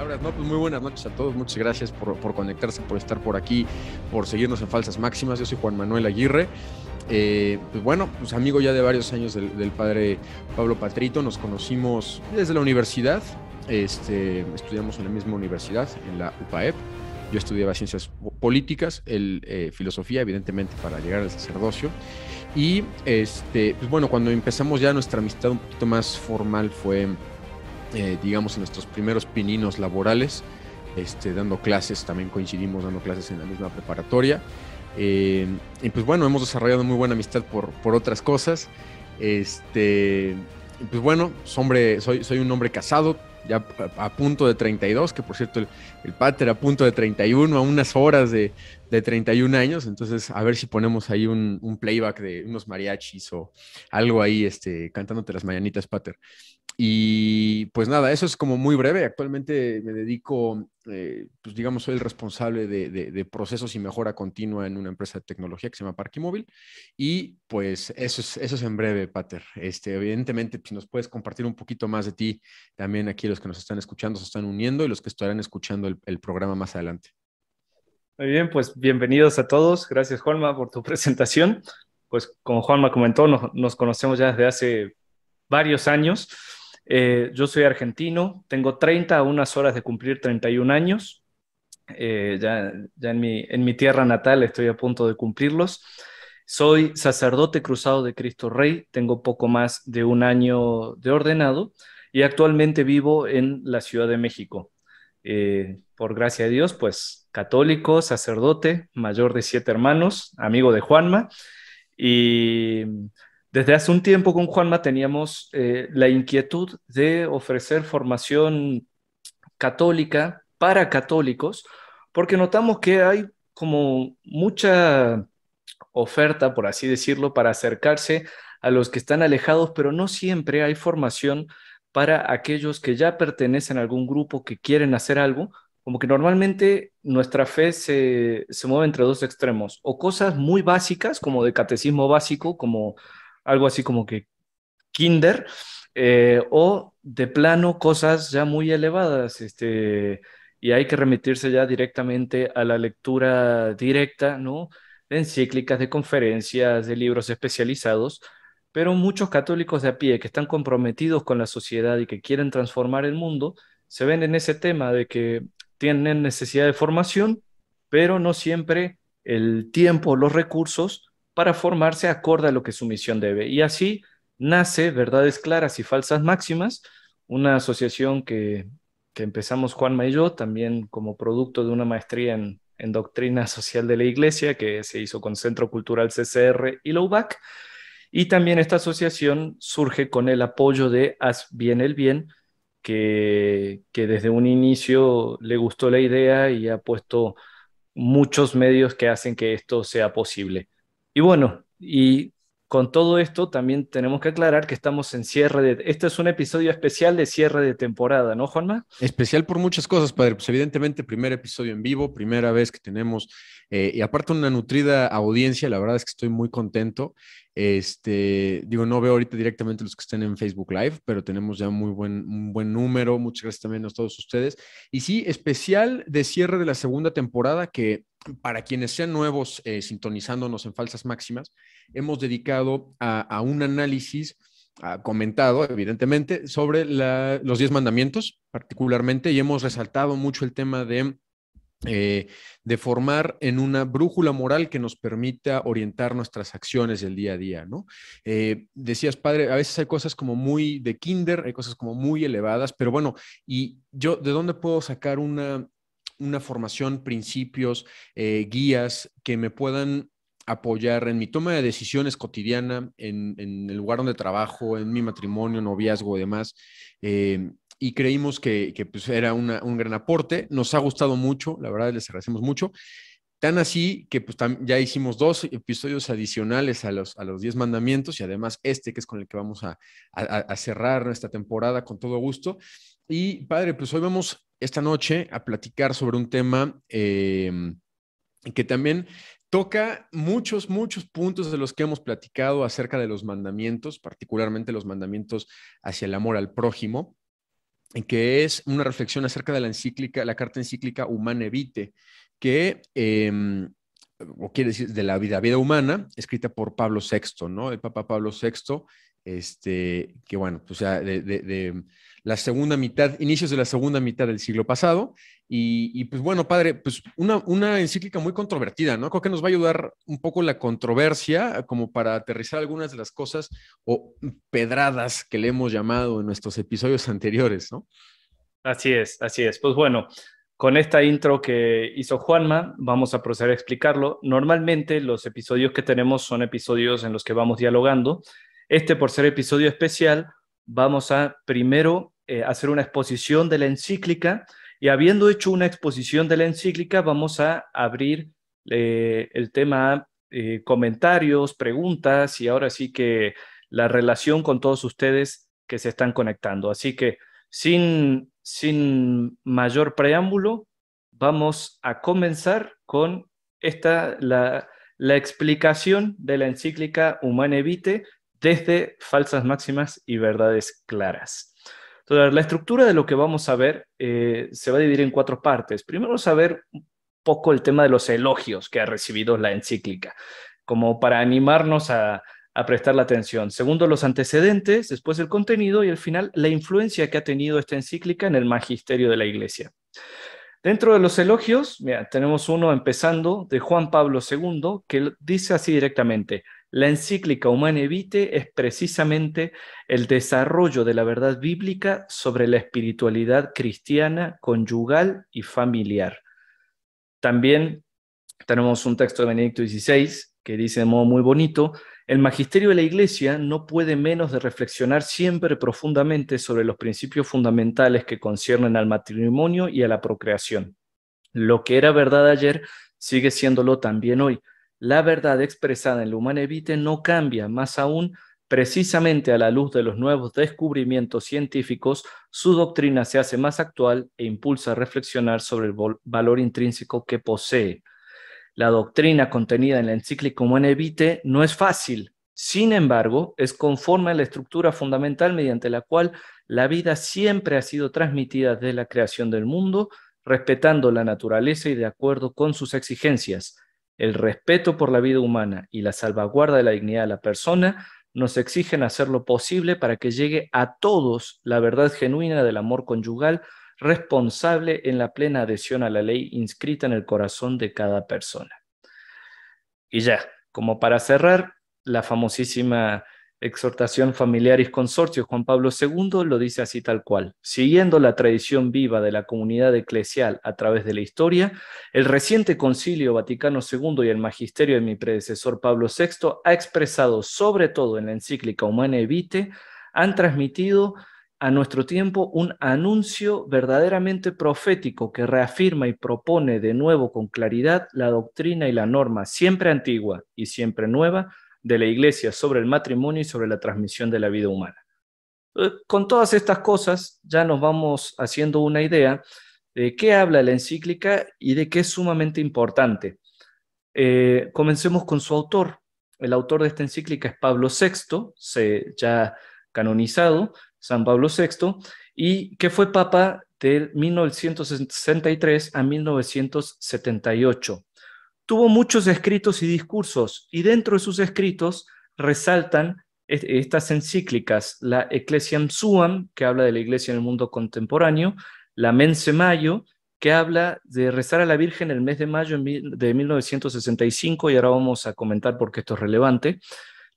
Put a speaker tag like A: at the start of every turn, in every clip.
A: palabras. No, pues muy buenas noches a todos. Muchas gracias por conectarse, por estar por aquí, por seguirnos en Falsas Máximas. Yo soy Juan Manuel Aguirre. Pues bueno, pues amigo ya de varios años del padre Pablo Patrito. Nos conocimos desde la universidad. Estudiamos en la misma universidad, en la UPAEP. Yo estudiaba ciencias políticas, él filosofía, evidentemente, para llegar al sacerdocio. Y pues bueno, cuando empezamos ya nuestra amistad un poquito más formal fue, digamos, en nuestros primeros pininos laborales, dando clases, también coincidimos dando clases en la misma preparatoria. Y pues bueno, hemos desarrollado muy buena amistad por otras cosas. Pues bueno, soy un hombre casado, ya a punto de 32, que por cierto el pater a punto de 31, a unas horas de 31 años. Entonces a ver si ponemos ahí un playback de unos mariachis o algo ahí, cantándote las mañanitas, pater. Y pues nada, eso es como muy breve. Actualmente me dedico, pues digamos, soy el responsable de procesos y mejora continua en una empresa de tecnología que se llama Parquimóvil. Y pues eso es en breve, Pater. Evidentemente, si nos puedes compartir un poquito más de ti, también aquí los que nos están escuchando se están uniendo y los que estarán escuchando el programa más adelante.
B: Muy bien, pues bienvenidos a todos. Gracias, Juanma, por tu presentación. Pues como Juanma comentó, nos conocemos ya desde hace varios años. Yo soy argentino, tengo 30 a unas horas de cumplir 31 años. Ya en mi tierra natal estoy a punto de cumplirlos. Soy sacerdote cruzado de Cristo Rey, tengo poco más de un año de ordenado y actualmente vivo en la Ciudad de México. Por gracia de Dios, pues católico, sacerdote, mayor de 7 hermanos, amigo de Juanma. Y desde hace un tiempo con Juanma teníamos la inquietud de ofrecer formación católica para católicos, porque notamos que hay como mucha oferta, por así decirlo, para acercarse a los que están alejados, pero no siempre hay formación para aquellos que ya pertenecen a algún grupo que quieren hacer algo. Como que normalmente nuestra fe se mueve entre dos extremos, o cosas muy básicas, como de catecismo básico, como algo así como que kinder, o de plano cosas ya muy elevadas, y hay que remitirse ya directamente a la lectura directa, ¿no? De encíclicas, de conferencias, de libros especializados, pero muchos católicos de a pie que están comprometidos con la sociedad y que quieren transformar el mundo, se ven en ese tema de que tienen necesidad de formación, pero no siempre el tiempo, los recursos para formarse acorde a lo que su misión debe. Y así nace Verdades Claras y Falsas Máximas, una asociación que empezamos Juanma y yo, también como producto de una maestría en Doctrina Social de la Iglesia que se hizo con Centro Cultural CCR y la UBAC. Y también esta asociación surge con el apoyo de Haz Bien el Bien, que desde un inicio le gustó la idea y ha puesto muchos medios que hacen que esto sea posible. Y bueno, y con todo esto también tenemos que aclarar que estamos en cierre de... Este es un episodio especial de cierre de temporada, ¿no, Juanma?
A: Especial por muchas cosas, padre. Pues evidentemente, primer episodio en vivo, primera vez que tenemos, y aparte una nutrida audiencia. La verdad es que estoy muy contento. Digo, no veo ahorita directamente los que estén en Facebook Live, pero tenemos ya un buen número. Muchas gracias también a todos ustedes. Y sí, especial de cierre de la segunda temporada, que para quienes sean nuevos, sintonizándonos en Falsas Máximas, hemos dedicado a un análisis comentado, evidentemente, sobre los 10 mandamientos, particularmente, y hemos resaltado mucho el tema de formar en una brújula moral que nos permita orientar nuestras acciones del día a día, ¿no? Decías, padre, a veces hay cosas como muy de kinder, hay cosas como muy elevadas, pero bueno, y yo, ¿de dónde puedo sacar una formación, principios, guías que me puedan apoyar en mi toma de decisiones cotidiana, en el lugar donde trabajo, en mi matrimonio, noviazgo y demás? Y creímos que pues era un gran aporte. Nos ha gustado mucho, la verdad les agradecemos mucho. Tan así que pues ya hicimos 2 episodios adicionales a los 10 mandamientos, y además que es con el que vamos a cerrar nuestra temporada con todo gusto. Y padre, pues hoy vamos esta noche a platicar sobre un tema que también toca muchos, muchos puntos de los que hemos platicado acerca de los mandamientos, particularmente los mandamientos hacia el amor al prójimo. que es una reflexión acerca de la encíclica, la carta encíclica Humanae Vitae, que, o quiere decir, de la vida humana, escrita por Pablo VI, ¿no? El Papa Pablo VI, que bueno, pues ya de la segunda mitad, inicios de la segunda mitad del siglo pasado, y pues bueno, padre, pues una encíclica muy controvertida, ¿no? Creo que nos va a ayudar un poco la controversia como para aterrizar algunas de las cosas o pedradas que le hemos llamado en nuestros episodios anteriores, ¿no?
B: Así es, así es. Pues bueno, con esta intro que hizo Juanma, vamos a proceder a explicarlo. Normalmente los episodios que tenemos son episodios en los que vamos dialogando. Este, por ser episodio especial, vamos a primero hacer una exposición de la encíclica y habiendo hecho una exposición de la encíclica, vamos a abrir el tema a comentarios, preguntas y ahora sí que la relación con todos ustedes que se están conectando. Así que sin mayor preámbulo, vamos a comenzar con la explicación de la encíclica Humanae Vitae desde falsas máximas y verdades claras. Entonces, la estructura de lo que vamos a ver se va a dividir en 4 partes. Primero vamos a ver un poco el tema de los elogios que ha recibido la encíclica, como para animarnos a prestar la atención. Segundo, los antecedentes, después el contenido y al final la influencia que ha tenido esta encíclica en el magisterio de la Iglesia. Dentro de los elogios, mira, tenemos uno empezando de Juan Pablo II que dice así directamente: la encíclica Humanae Vitae es precisamente el desarrollo de la verdad bíblica sobre la espiritualidad cristiana, conyugal y familiar. También tenemos un texto de Benedicto XVI que dice de modo muy bonito: el magisterio de la Iglesia no puede menos de reflexionar siempre profundamente sobre los principios fundamentales que conciernen al matrimonio y a la procreación. Lo que era verdad ayer sigue siéndolo también hoy. La verdad expresada en la Humanae Vitae no cambia, más aún, precisamente a la luz de los nuevos descubrimientos científicos, su doctrina se hace más actual e impulsa a reflexionar sobre el valor intrínseco que posee. La doctrina contenida en la encíclica Humanae Vitae no es fácil, sin embargo, es conforme a la estructura fundamental mediante la cual la vida siempre ha sido transmitida desde la creación del mundo, respetando la naturaleza y de acuerdo con sus exigencias. El respeto por la vida humana y la salvaguarda de la dignidad de la persona nos exigen hacer lo posible para que llegue a todos la verdad genuina del amor conyugal, responsable en la plena adhesión a la ley inscrita en el corazón de cada persona. Y ya, como para cerrar, la famosísima exhortación Familiaris Consortio Juan Pablo II lo dice así tal cual: siguiendo la tradición viva de la comunidad eclesial a través de la historia, el reciente Concilio Vaticano II y el magisterio de mi predecesor Pablo VI ha expresado, sobre todo en la encíclica Humanae Vitae, han transmitido a nuestro tiempo un anuncio verdaderamente profético que reafirma y propone de nuevo con claridad la doctrina y la norma siempre antigua y siempre nueva de la Iglesia sobre el matrimonio y sobre la transmisión de la vida humana. Con todas estas cosas ya nos vamos haciendo una idea de qué habla la encíclica y de qué es sumamente importante. Comencemos con su autor. El autor de esta encíclica es Pablo VI, ya canonizado, San Pablo VI, y que fue papa de 1963 a 1978. Tuvo muchos escritos y discursos, y dentro de sus escritos resaltan estas encíclicas: la Ecclesiam Suam, que habla de la iglesia en el mundo contemporáneo; la Mense Maio, que habla de rezar a la Virgen el mes de mayo de 1965, y ahora vamos a comentar por qué esto es relevante;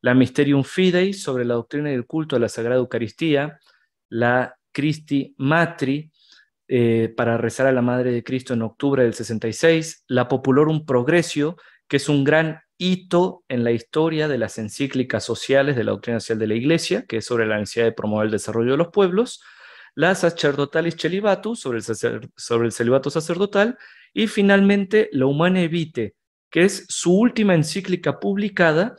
B: la Mysterium Fidei, sobre la doctrina y el culto a la Sagrada Eucaristía; la Christi Matri, para rezar a la Madre de Cristo en octubre del 66; la Populorum Progressio, que es un gran hito en la historia de las encíclicas sociales de la doctrina social de la Iglesia, que es sobre la necesidad de promover el desarrollo de los pueblos; la Sacerdotalis Celibatus, sobre el celibato sacerdotal; y finalmente la Humanae Vitae, que es su última encíclica publicada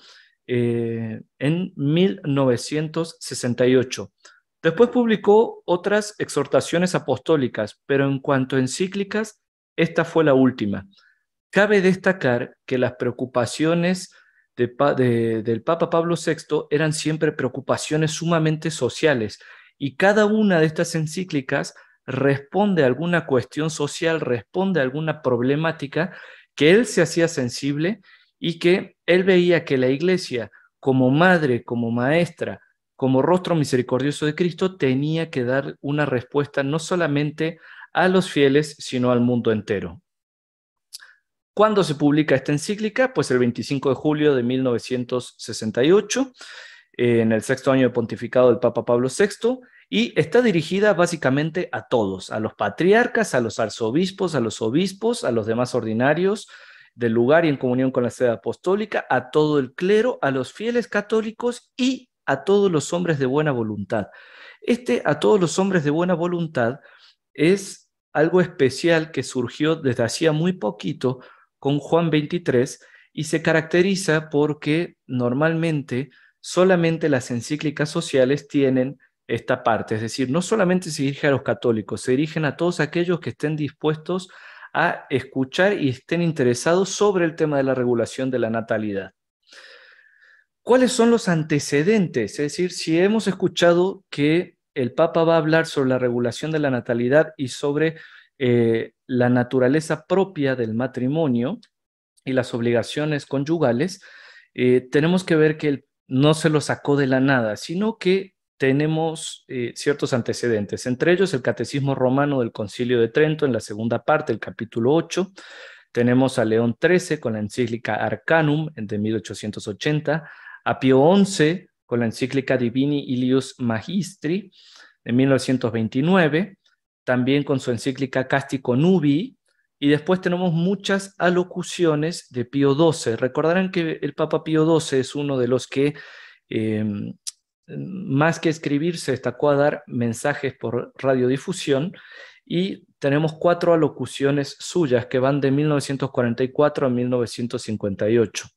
B: en 1968. Después publicó otras exhortaciones apostólicas, pero en cuanto a encíclicas, esta fue la última. Cabe destacar que las preocupaciones del Papa Pablo VI eran siempre preocupaciones sumamente sociales Y cada una de estas encíclicas responde a alguna cuestión social, responde a alguna problemática que él se hacía sensible y que él veía que la iglesia, como madre, como maestra, como rostro misericordioso de Cristo, tenía que dar una respuesta no solamente a los fieles, sino al mundo entero. ¿Cuándo se publica esta encíclica? Pues el 25 de julio de 1968, en el sexto año de pontificado del Papa Pablo VI, y está dirigida básicamente a todos, a los patriarcas, a los arzobispos, a los obispos, a los demás ordinarios del lugar y en comunión con la sede apostólica, a todo el clero, a los fieles católicos y a todos los hombres de buena voluntad. A todos los hombres de buena voluntad es algo especial que surgió desde hacía muy poquito con Juan 23 y se caracteriza porque normalmente solamente las encíclicas sociales tienen esta parte, es decir, no solamente se dirige a los católicos, se dirigen a todos aquellos que estén dispuestos a escuchar y estén interesados sobre el tema de la regulación de la natalidad. ¿Cuáles son los antecedentes? Es decir, si hemos escuchado que el Papa va a hablar sobre la regulación de la natalidad y sobre la naturaleza propia del matrimonio y las obligaciones conyugales, tenemos que ver que él no se lo sacó de la nada, sino que tenemos ciertos antecedentes, entre ellos el Catecismo Romano del Concilio de Trento en la segunda parte, el capítulo 8. Tenemos a León XIII con la encíclica Arcanum de 1880, a Pío XI con la encíclica Divini Ilius Magistri de 1929, también con su encíclica Castico Nubii, y después tenemos muchas alocuciones de Pío XII. Recordarán que el Papa Pío XII es uno de los que, más que escribir, se destacó a dar mensajes por radiodifusión, y tenemos 4 alocuciones suyas que van de 1944 a 1958.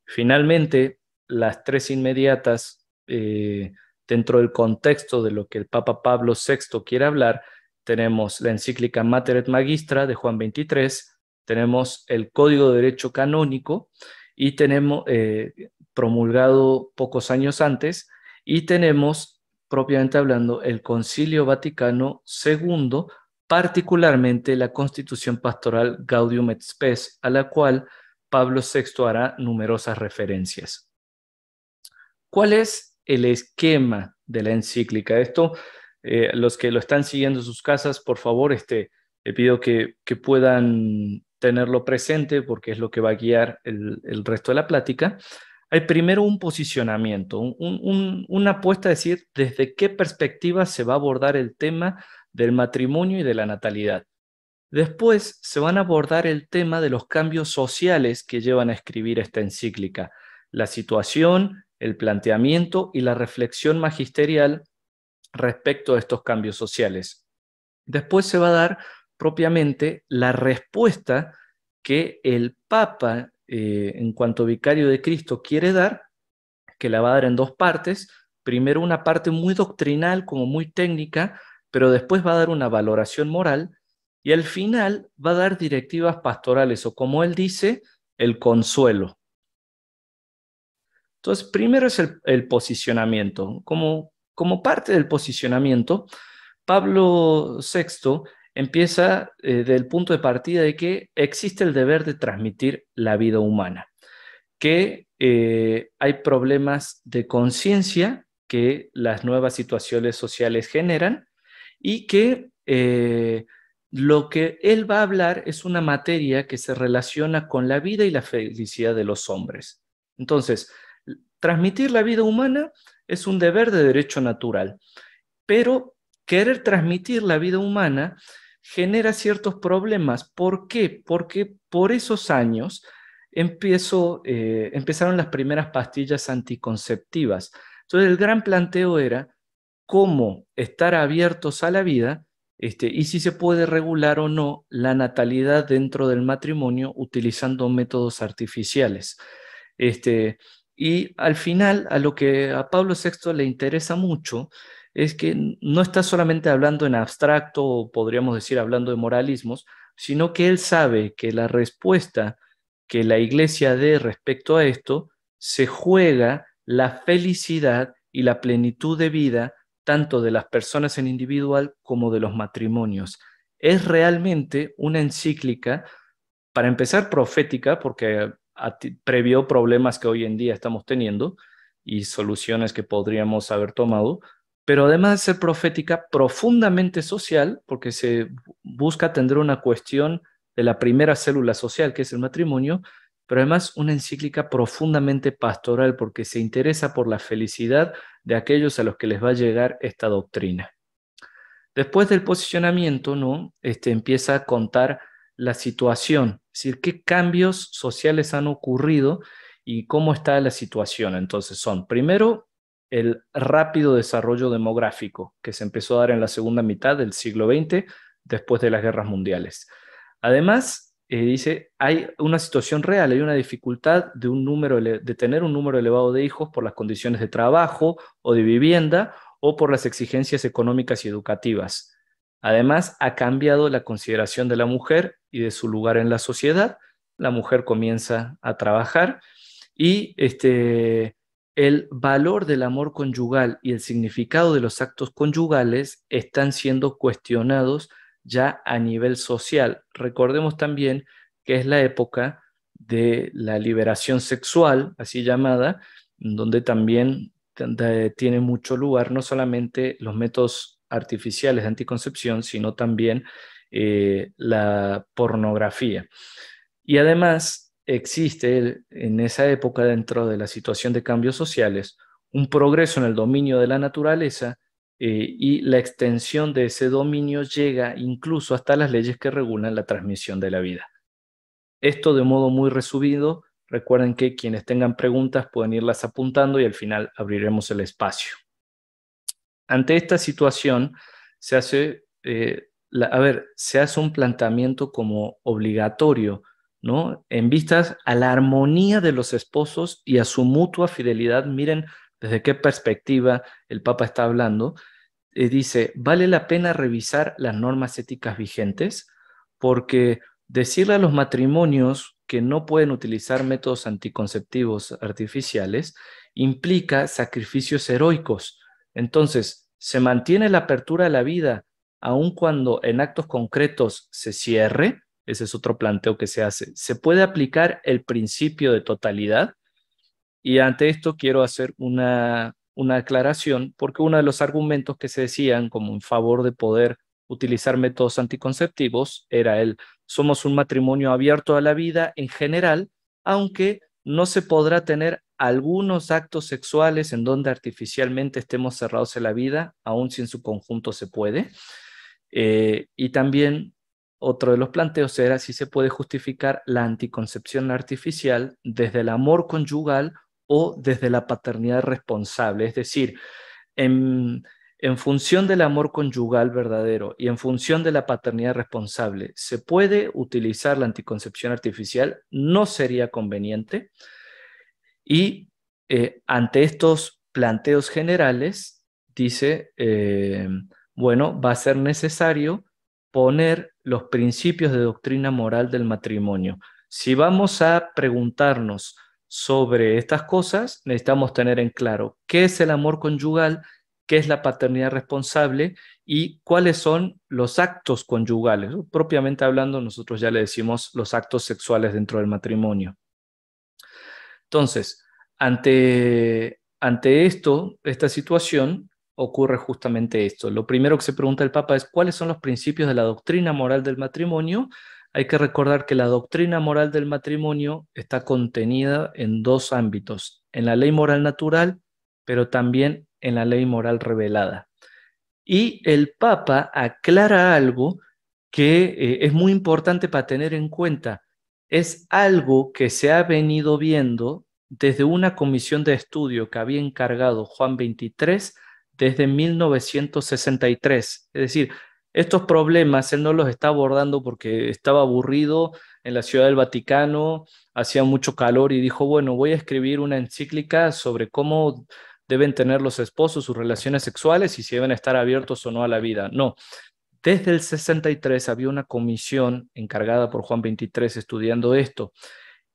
B: Finalmente, las 3 inmediatas, dentro del contexto de lo que el Papa Pablo VI quiere hablar, tenemos la encíclica Mater et Magistra de Juan 23, tenemos el Código de Derecho Canónico y tenemos promulgado pocos años antes, y tenemos, propiamente hablando, el Concilio Vaticano II, particularmente la Constitución Pastoral Gaudium et Spes, a la cual Pablo VI hará numerosas referencias. ¿Cuál es el esquema de la encíclica? Esto, los que lo están siguiendo en sus casas, por favor, le pido que puedan tenerlo presente porque es lo que va a guiar el resto de la plática. Hay primero un posicionamiento, una apuesta a decir desde qué perspectiva se va a abordar el tema del matrimonio y de la natalidad. Después se van a abordar el tema de los cambios sociales que llevan a escribir esta encíclica, la situación, el planteamiento y la reflexión magisterial respecto a estos cambios sociales. Después se va a dar propiamente la respuesta que el Papa, en cuanto vicario de Cristo, quiere dar, que la va a dar en 2 partes. Primero una parte muy doctrinal, como muy técnica, pero después va a dar una valoración moral, y al final va a dar directivas pastorales, o como él dice, el consuelo. Entonces, primero es el posicionamiento. Como parte del posicionamiento, Pablo VI empieza del punto de partida de que existe el deber de transmitir la vida humana, que hay problemas de conciencia que las nuevas situaciones sociales generan, y que lo que él va a hablar es una materia que se relaciona con la vida y la felicidad de los hombres. Entonces, transmitir la vida humana es un deber de derecho natural, pero querer transmitir la vida humana genera ciertos problemas. ¿Por qué? Porque por esos años empezaron las primeras pastillas anticonceptivas. Entonces el gran planteo era cómo estar abiertos a la vida, y si se puede regular o no la natalidad dentro del matrimonio utilizando métodos artificiales. Y al final, a lo que a Pablo VI le interesa mucho es que no está solamente hablando en abstracto, o podríamos decir hablando de moralismos, sino que él sabe que la respuesta que la Iglesia dé respecto a esto se juega la felicidad y la plenitud de vida tanto de las personas en individual como de los matrimonios. Es realmente una encíclica, para empezar, profética, porque previó problemas que hoy en día estamos teniendo y soluciones que podríamos haber tomado, pero además de ser profética, profundamente social, porque se busca atender una cuestión de la primera célula social, que es el matrimonio, pero además una encíclica profundamente pastoral, porque se interesa por la felicidad de aquellos a los que les va a llegar esta doctrina. Después del posicionamiento, ¿no? Empieza a contar la situación, es decir, qué cambios sociales han ocurrido y cómo está la situación. Entonces son, primero, el rápido desarrollo demográfico que se empezó a dar en la segunda mitad del siglo XX, después de las guerras mundiales. Además, dice, hay una situación real, hay una dificultad de tener un número elevado de hijos por las condiciones de trabajo o de vivienda, o por las exigencias económicas y educativas. Además, ha cambiado la consideración de la mujer y de su lugar en la sociedad. La mujer comienza a trabajar y el valor del amor conyugal y el significado de los actos conyugales están siendo cuestionados ya a nivel social. Recordemos también que es la época de la liberación sexual, así llamada, donde también tiene mucho lugar no solamente los métodos artificiales de anticoncepción, sino también la pornografía. Y además existe en esa época, dentro de la situación de cambios sociales, un progreso en el dominio de la naturaleza, y la extensión de ese dominio llega incluso hasta las leyes que regulan la transmisión de la vida. Esto de modo muy resumido. Recuerden que quienes tengan preguntas pueden irlas apuntando y al final abriremos el espacio. Ante esta situación se hace, se hace un planteamiento como obligatorio, ¿no? En vistas a la armonía de los esposos y a su mutua fidelidad. Miren desde qué perspectiva el Papa está hablando. Dice, vale la pena revisar las normas éticas vigentes, porque decirle a los matrimonios que no pueden utilizar métodos anticonceptivos artificiales implica sacrificios heroicos. Entonces, se mantiene la apertura a la vida, aun cuando en actos concretos se cierre. Ese es otro planteo que se hace. Se puede aplicar el principio de totalidad, y ante esto quiero hacer una aclaración, porque uno de los argumentos que se decían como en favor de poder utilizar métodos anticonceptivos era somos un matrimonio abierto a la vida en general, aunque no se podrá tener algunos actos sexuales en donde artificialmente estemos cerrados en la vida, aun si en su conjunto se puede. Y también otro de los planteos era si se puede justificar la anticoncepción artificial desde el amor conyugal o desde la paternidad responsable. Es decir, en función del amor conyugal verdadero y en función de la paternidad responsable, ¿se puede utilizar la anticoncepción artificial? No sería conveniente. Y ante estos planteos generales, dice, bueno, va a ser necesario poner los principios de doctrina moral del matrimonio. Si vamos a preguntarnos sobre estas cosas, necesitamos tener en claro qué es el amor conyugal, qué es la paternidad responsable y cuáles son los actos conyugales. Propiamente hablando, nosotros ya le decimos los actos sexuales dentro del matrimonio. Entonces, ante esta situación, ocurre justamente esto. Lo primero que se pregunta el Papa es cuáles son los principios de la doctrina moral del matrimonio. Hay que recordar que la doctrina moral del matrimonio está contenida en dos ámbitos: en la ley moral natural, pero también en la ley moral revelada. Y el Papa aclara algo que es muy importante para tener en cuenta. Es algo que se ha venido viendo desde una comisión de estudio que había encargado Juan XXIII desde 1963. Es decir, estos problemas él no los está abordando porque estaba aburrido en la Ciudad del Vaticano, hacía mucho calor y dijo, bueno, voy a escribir una encíclica sobre cómo deben tener los esposos sus relaciones sexuales y si deben estar abiertos o no a la vida. No, desde el 63 había una comisión encargada por Juan XXIII estudiando esto,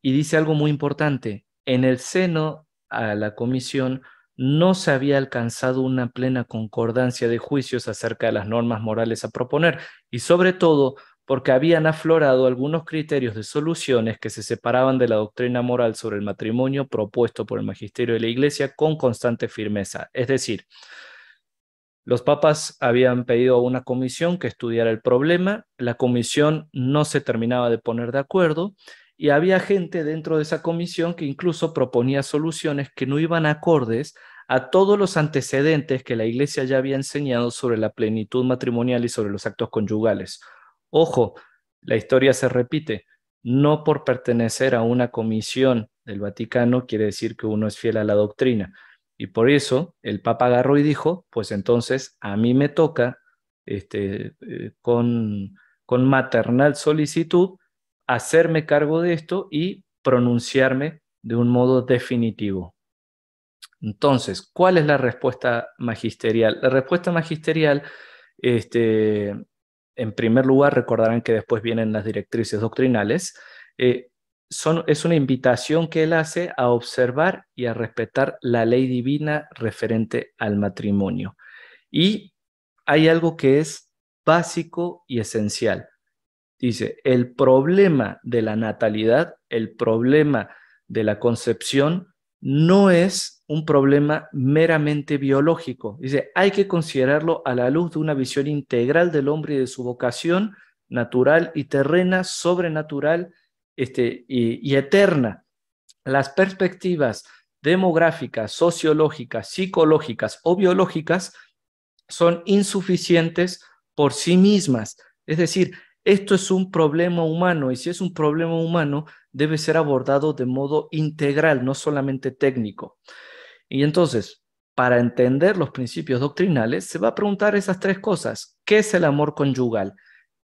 B: y dice algo muy importante. En el seno a la comisión no se había alcanzado una plena concordancia de juicios acerca de las normas morales a proponer, y sobre todo porque habían aflorado algunos criterios de soluciones que se separaban de la doctrina moral sobre el matrimonio propuesto por el magisterio de la Iglesia con constante firmeza. Es decir, los papas habían pedido a una comisión que estudiara el problema, la comisión no se terminaba de poner de acuerdo y había gente dentro de esa comisión que incluso proponía soluciones que no iban acordes a todos los antecedentes que la Iglesia ya había enseñado sobre la plenitud matrimonial y sobre los actos conyugales. Ojo, la historia se repite. No por pertenecer a una comisión del Vaticano quiere decir que uno es fiel a la doctrina. Y por eso el Papa agarró y dijo, pues entonces a mí me toca, con maternal solicitud, hacerme cargo de esto y pronunciarme de un modo definitivo. Entonces, ¿cuál es la respuesta magisterial? La respuesta magisterial, en primer lugar, recordarán que después vienen las directrices doctrinales, es una invitación que él hace a observar y a respetar la ley divina referente al matrimonio. Y hay algo que es básico y esencial. Dice, el problema de la natalidad, el problema de la concepción, no es un problema meramente biológico. Dice, hay que considerarlo a la luz de una visión integral del hombre y de su vocación natural y terrena, sobrenatural, y eterna. Las perspectivas demográficas, sociológicas, psicológicas o biológicas son insuficientes por sí mismas. Es decir, esto es un problema humano y si es un problema humano debe ser abordado de modo integral, no solamente técnico. Y entonces, para entender los principios doctrinales, se va a preguntar esas tres cosas. ¿Qué es el amor conyugal?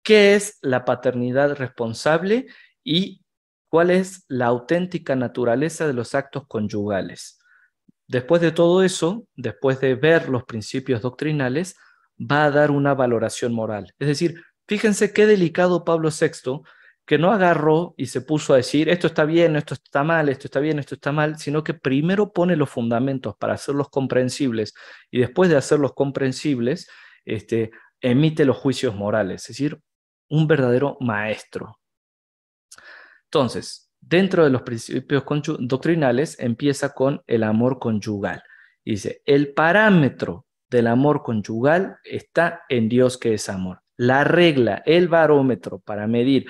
B: ¿Qué es la paternidad responsable? ¿Y cuál es la auténtica naturaleza de los actos conyugales? Después de todo eso, después de ver los principios doctrinales, va a dar una valoración moral. Es decir, fíjense qué delicado Pablo VI, que no agarró y se puso a decir esto está bien, esto está mal, esto está bien, esto está mal, sino que primero pone los fundamentos para hacerlos comprensibles y después de hacerlos comprensibles, emite los juicios morales, es decir, un verdadero maestro. Entonces, dentro de los principios doctrinales empieza con el amor conyugal. Dice, el parámetro del amor conyugal está en Dios que es amor. La regla, el barómetro para medir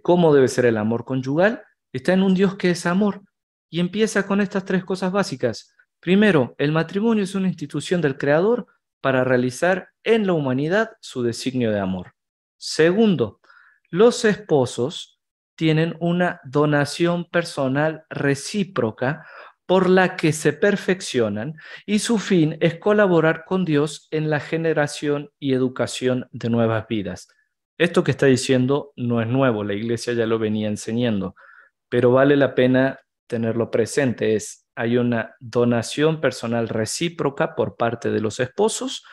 B: cómo debe ser el amor conyugal está en un Dios que es amor. Y empieza con estas tres cosas básicas. Primero, el matrimonio es una institución del Creador para realizar en la humanidad su designio de amor. Segundo, los esposos tienen una donación personal recíproca por la que se perfeccionan y su fin es colaborar con Dios en la generación y educación de nuevas vidas. Esto que está diciendo no es nuevo, la Iglesia ya lo venía enseñando, pero vale la pena tenerlo presente. Hay una donación personal recíproca por parte de los esposos.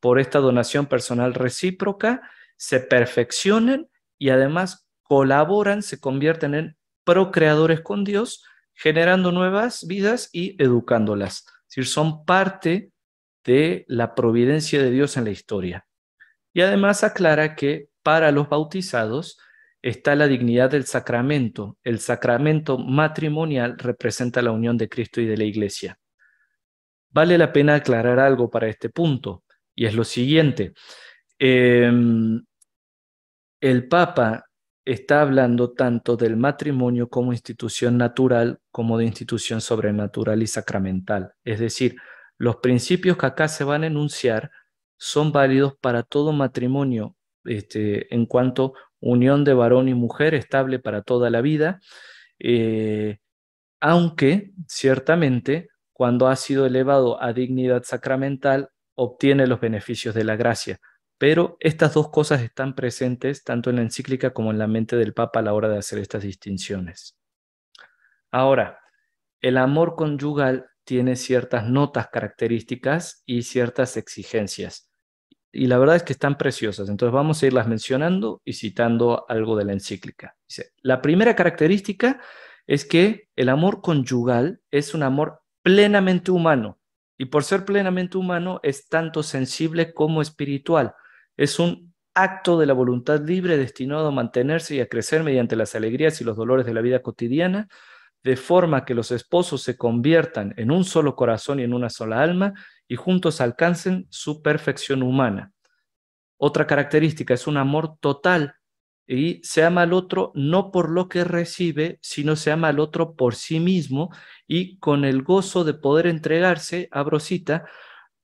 B: Por esta donación personal recíproca se perfeccionan y además colaboran, se convierten en procreadores con Dios, generando nuevas vidas y educándolas. Es decir, son parte de la providencia de Dios en la historia. Y además aclara que para los bautizados está la dignidad del sacramento. El sacramento matrimonial representa la unión de Cristo y de la Iglesia. Vale la pena aclarar algo para este punto, y es lo siguiente. El Papa está hablando tanto del matrimonio como institución natural, como de institución sobrenatural y sacramental. Es decir, los principios que acá se van a enunciar son válidos para todo matrimonio, en cuanto unión de varón y mujer estable para toda la vida, aunque ciertamente cuando ha sido elevado a dignidad sacramental obtiene los beneficios de la gracia. Pero estas dos cosas están presentes tanto en la encíclica como en la mente del Papa a la hora de hacer estas distinciones. Ahora, el amor conyugal tiene ciertas notas características y ciertas exigencias. Y la verdad es que están preciosas. Entonces vamos a irlas mencionando y citando algo de la encíclica. Dice, la primera característica es que el amor conyugal es un amor plenamente humano. y por ser plenamente humano es tanto sensible como espiritual. Es un acto de la voluntad libre destinado a mantenerse y a crecer mediante las alegrías y los dolores de la vida cotidiana, de forma que los esposos se conviertan en un solo corazón y en una sola alma y juntos alcancen su perfección humana. Otra característica es un amor total y se ama al otro no por lo que recibe, sino se ama al otro por sí mismo y con el gozo de poder entregarse, abro cita,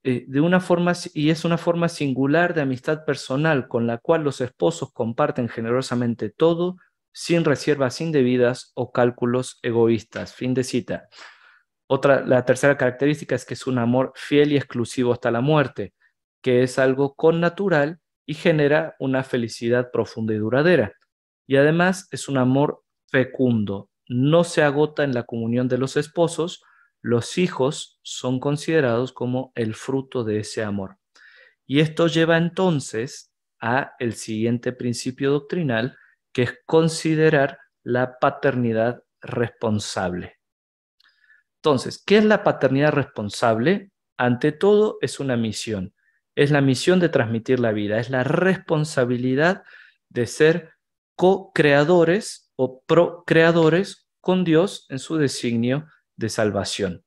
B: de una forma, y es una forma singular de amistad personal con la cual los esposos comparten generosamente todo, sin reservas indebidas o cálculos egoístas. Fin de cita. La tercera característica es que es un amor fiel y exclusivo hasta la muerte, que es algo connatural y genera una felicidad profunda y duradera. Y además es un amor fecundo, no se agota en la comunión de los esposos, los hijos son considerados como el fruto de ese amor. Y esto lleva entonces a el siguiente principio doctrinal, que es considerar la paternidad responsable. Entonces, ¿qué es la paternidad responsable? Ante todo, es una misión. Es la misión de transmitir la vida, es la responsabilidad de ser co-creadores o procreadores con Dios en su designio de salvación.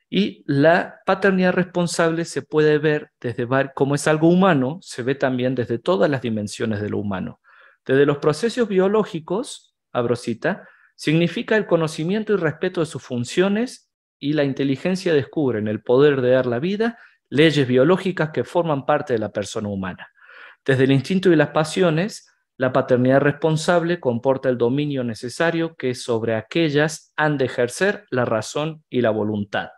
B: Y la paternidad responsable se puede ver desde, como es algo humano, se ve también desde todas las dimensiones de lo humano. Desde los procesos biológicos, abro cita, significa el conocimiento y respeto de sus funciones, y la inteligencia descubre en el poder de dar la vida leyes biológicas que forman parte de la persona humana. Desde el instinto y las pasiones, la paternidad responsable comporta el dominio necesario que sobre aquellas han de ejercer la razón y la voluntad.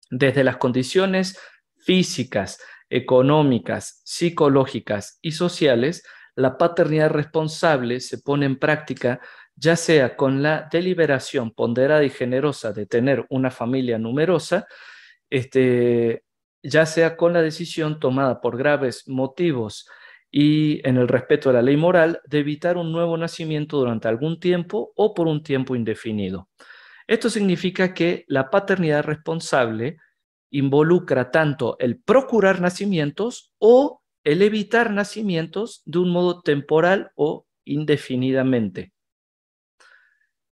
B: Desde las condiciones físicas, económicas, psicológicas y sociales, la paternidad responsable se pone en práctica ya sea con la deliberación ponderada y generosa de tener una familia numerosa, ya sea con la decisión tomada por graves motivos y en el respeto a la ley moral de evitar un nuevo nacimiento durante algún tiempo o por un tiempo indefinido. Esto significa que la paternidad responsable involucra tanto el procurar nacimientos o el evitar nacimientos de un modo temporal o indefinidamente.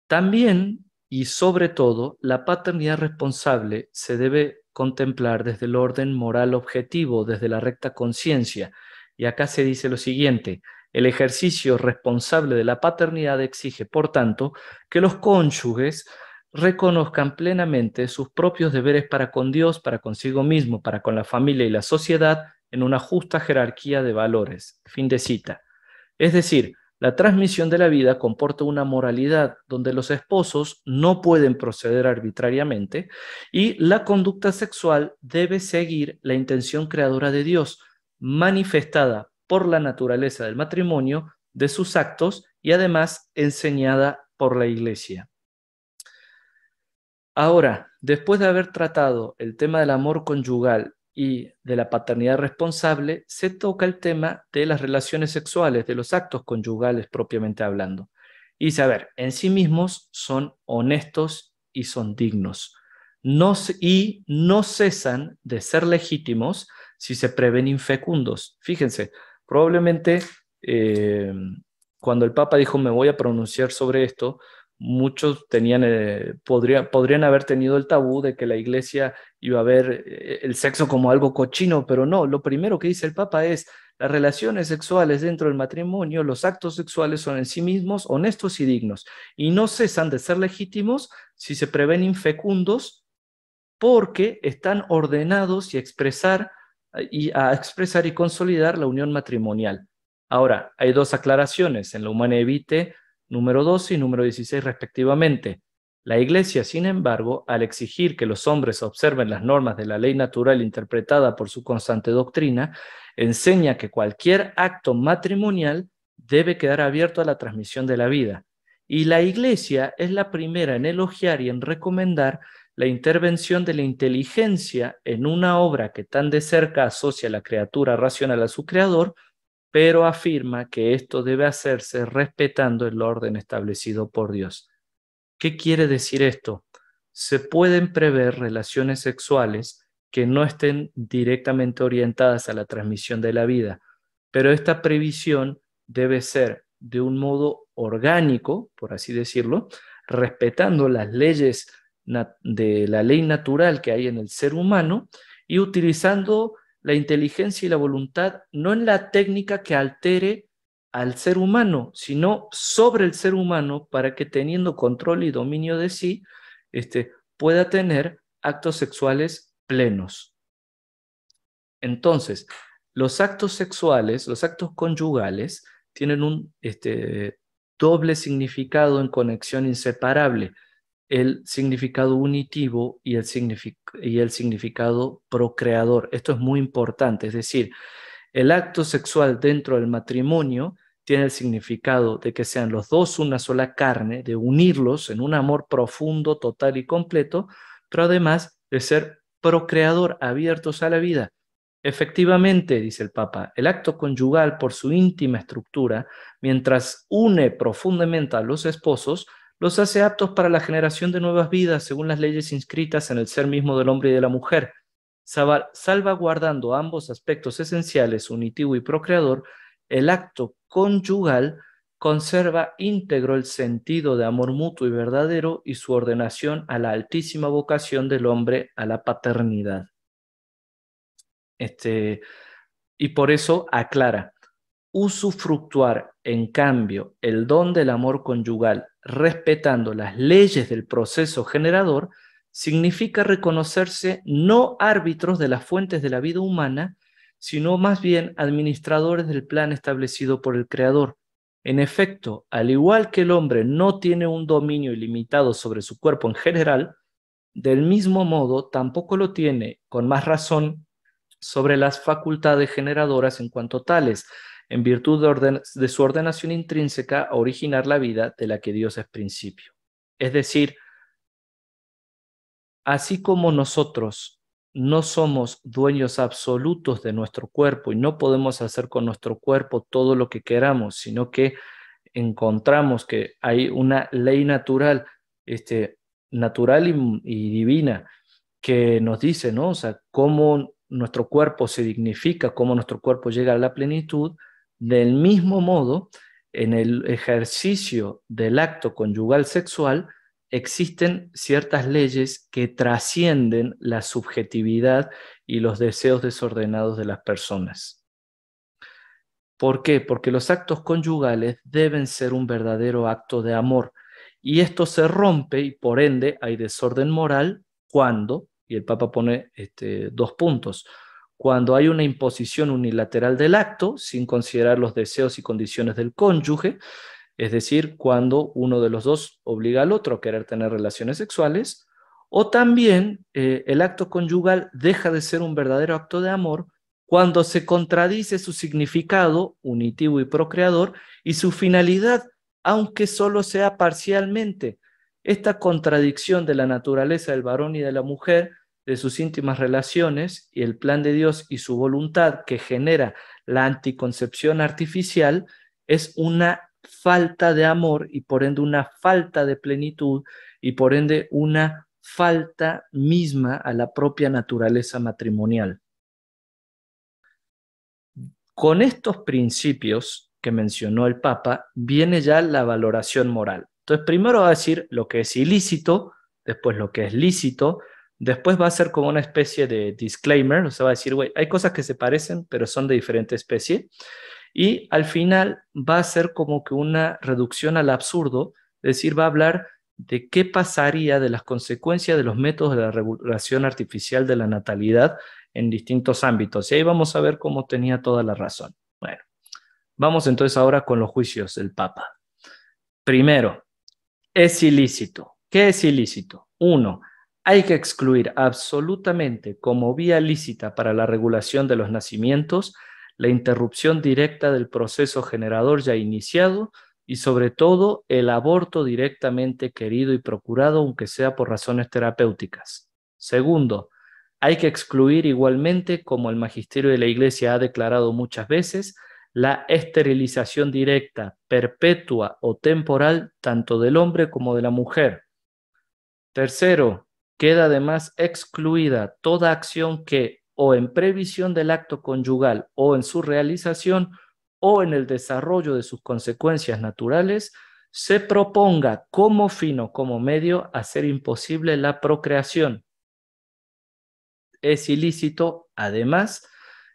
B: También y sobre todo, la paternidad responsable se debe contemplar desde el orden moral objetivo, desde la recta conciencia. Y acá se dice lo siguiente: el ejercicio responsable de la paternidad exige, por tanto, que los cónyuges reconozcan plenamente sus propios deberes para con Dios, para consigo mismo, para con la familia y la sociedad, en una justa jerarquía de valores. Fin de cita. Es decir, la transmisión de la vida comporta una moralidad donde los esposos no pueden proceder arbitrariamente y la conducta sexual debe seguir la intención creadora de Dios, manifestada por la naturaleza del matrimonio, de sus actos y además enseñada por la Iglesia. Ahora, después de haber tratado el tema del amor conyugal y de la paternidad responsable, se toca el tema de las relaciones sexuales, de los actos conyugales propiamente hablando. Y saber, en sí mismos son honestos y son dignos. Y no cesan de ser legítimos si se prevén infecundos. Fíjense, probablemente cuando el Papa dijo me voy a pronunciar sobre esto, muchos podrían haber tenido el tabú de que la iglesia iba a ver el sexo como algo cochino, pero no, lo primero que dice el Papa es las relaciones sexuales dentro del matrimonio, los actos sexuales son en sí mismos honestos y dignos, y no cesan de ser legítimos si se prevén infecundos, porque están ordenados a expresar y consolidar la unión matrimonial. Ahora, hay dos aclaraciones en la Humanae Vitae número 12 y número 16 respectivamente. La Iglesia, sin embargo, al exigir que los hombres observen las normas de la ley natural interpretada por su constante doctrina, enseña que cualquier acto matrimonial debe quedar abierto a la transmisión de la vida. Y la Iglesia es la primera en elogiar y en recomendar la intervención de la inteligencia en una obra que tan de cerca asocia a la criatura racional a su creador, pero afirma que esto debe hacerse respetando el orden establecido por Dios. ¿Qué quiere decir esto? Se pueden prever relaciones sexuales que no estén directamente orientadas a la transmisión de la vida. Pero esta previsión debe ser de un modo orgánico, por así decirlo, respetando las leyes de la ley natural que hay en el ser humano y utilizando la inteligencia y la voluntad no en la técnica que altere al ser humano, sino sobre el ser humano para que teniendo control y dominio de sí, pueda tener actos sexuales plenos. Entonces, los actos sexuales, los actos conyugales, tienen un doble significado en conexión inseparable, el significado unitivo y el significado procreador. Esto es muy importante, es decir, el acto sexual dentro del matrimonio tiene el significado de que sean los dos una sola carne, de unirlos en un amor profundo, total y completo, pero además de ser procreador, abiertos a la vida. Efectivamente, dice el Papa, el acto conyugal por su íntima estructura, mientras une profundamente a los esposos, los hace aptos para la generación de nuevas vidas según las leyes inscritas en el ser mismo del hombre y de la mujer, salvaguardando ambos aspectos esenciales, unitivo y procreador. El acto conyugal conserva íntegro el sentido de amor mutuo y verdadero y su ordenación a la altísima vocación del hombre a la paternidad. Y por eso aclara, usufructuar, en cambio, el don del amor conyugal, respetando las leyes del proceso generador, significa reconocerse no árbitros de las fuentes de la vida humana, sino más bien administradores del plan establecido por el Creador. En efecto, al igual que el hombre no tiene un dominio ilimitado sobre su cuerpo en general, del mismo modo tampoco lo tiene, con más razón, sobre las facultades generadoras en cuanto tales, en virtud de su ordenación intrínseca a originar la vida de la que Dios es principio. Es decir, así como nosotros no somos dueños absolutos de nuestro cuerpo y no podemos hacer con nuestro cuerpo todo lo que queramos, sino que encontramos que hay una ley natural, natural y divina, que nos dice, ¿no? O sea, cómo nuestro cuerpo se dignifica, cómo nuestro cuerpo llega a la plenitud. Del mismo modo, en el ejercicio del acto conyugal sexual, existen ciertas leyes que trascienden la subjetividad y los deseos desordenados de las personas. ¿Por qué? Porque los actos conyugales deben ser un verdadero acto de amor. Y esto se rompe y por ende hay desorden moral cuando, y el Papa pone 2 puntos, cuando hay una imposición unilateral del acto sin considerar los deseos y condiciones del cónyuge, es decir, cuando uno de los dos obliga al otro a querer tener relaciones sexuales, o también el acto conyugal deja de ser un verdadero acto de amor cuando se contradice su significado unitivo y procreador y su finalidad, aunque solo sea parcialmente. Esta contradicción de la naturaleza del varón y de la mujer, de sus íntimas relaciones y el plan de Dios y su voluntad que genera la anticoncepción artificial, es una falta de amor y por ende una falta de plenitud y por ende una falta misma a la propia naturaleza matrimonial. Con estos principios que mencionó el Papa, viene ya la valoración moral. Entonces, primero va a decir lo que es ilícito, después lo que es lícito, después va a ser como una especie de disclaimer, o sea, va a decir, güey, hay cosas que se parecen, pero son de diferente especie, y al final va a ser como que una reducción al absurdo, es decir, va a hablar de qué pasaría de las consecuencias de los métodos de la regulación artificial de la natalidad en distintos ámbitos. Y ahí vamos a ver cómo tenía toda la razón. Bueno, vamos entonces ahora con los juicios del Papa. Primero, es ilícito. ¿Qué es ilícito? 1. Hay que excluir absolutamente como vía lícita para la regulación de los nacimientos la interrupción directa del proceso generador ya iniciado y sobre todo el aborto directamente querido y procurado, aunque sea por razones terapéuticas. Segundo, hay que excluir igualmente, como el magisterio de la Iglesia ha declarado muchas veces, la esterilización directa, perpetua o temporal tanto del hombre como de la mujer. Tercero, queda además excluida toda acción que, o en previsión del acto conyugal, o en su realización, o en el desarrollo de sus consecuencias naturales, se proponga como fin o como medio hacer imposible la procreación. Es ilícito, además,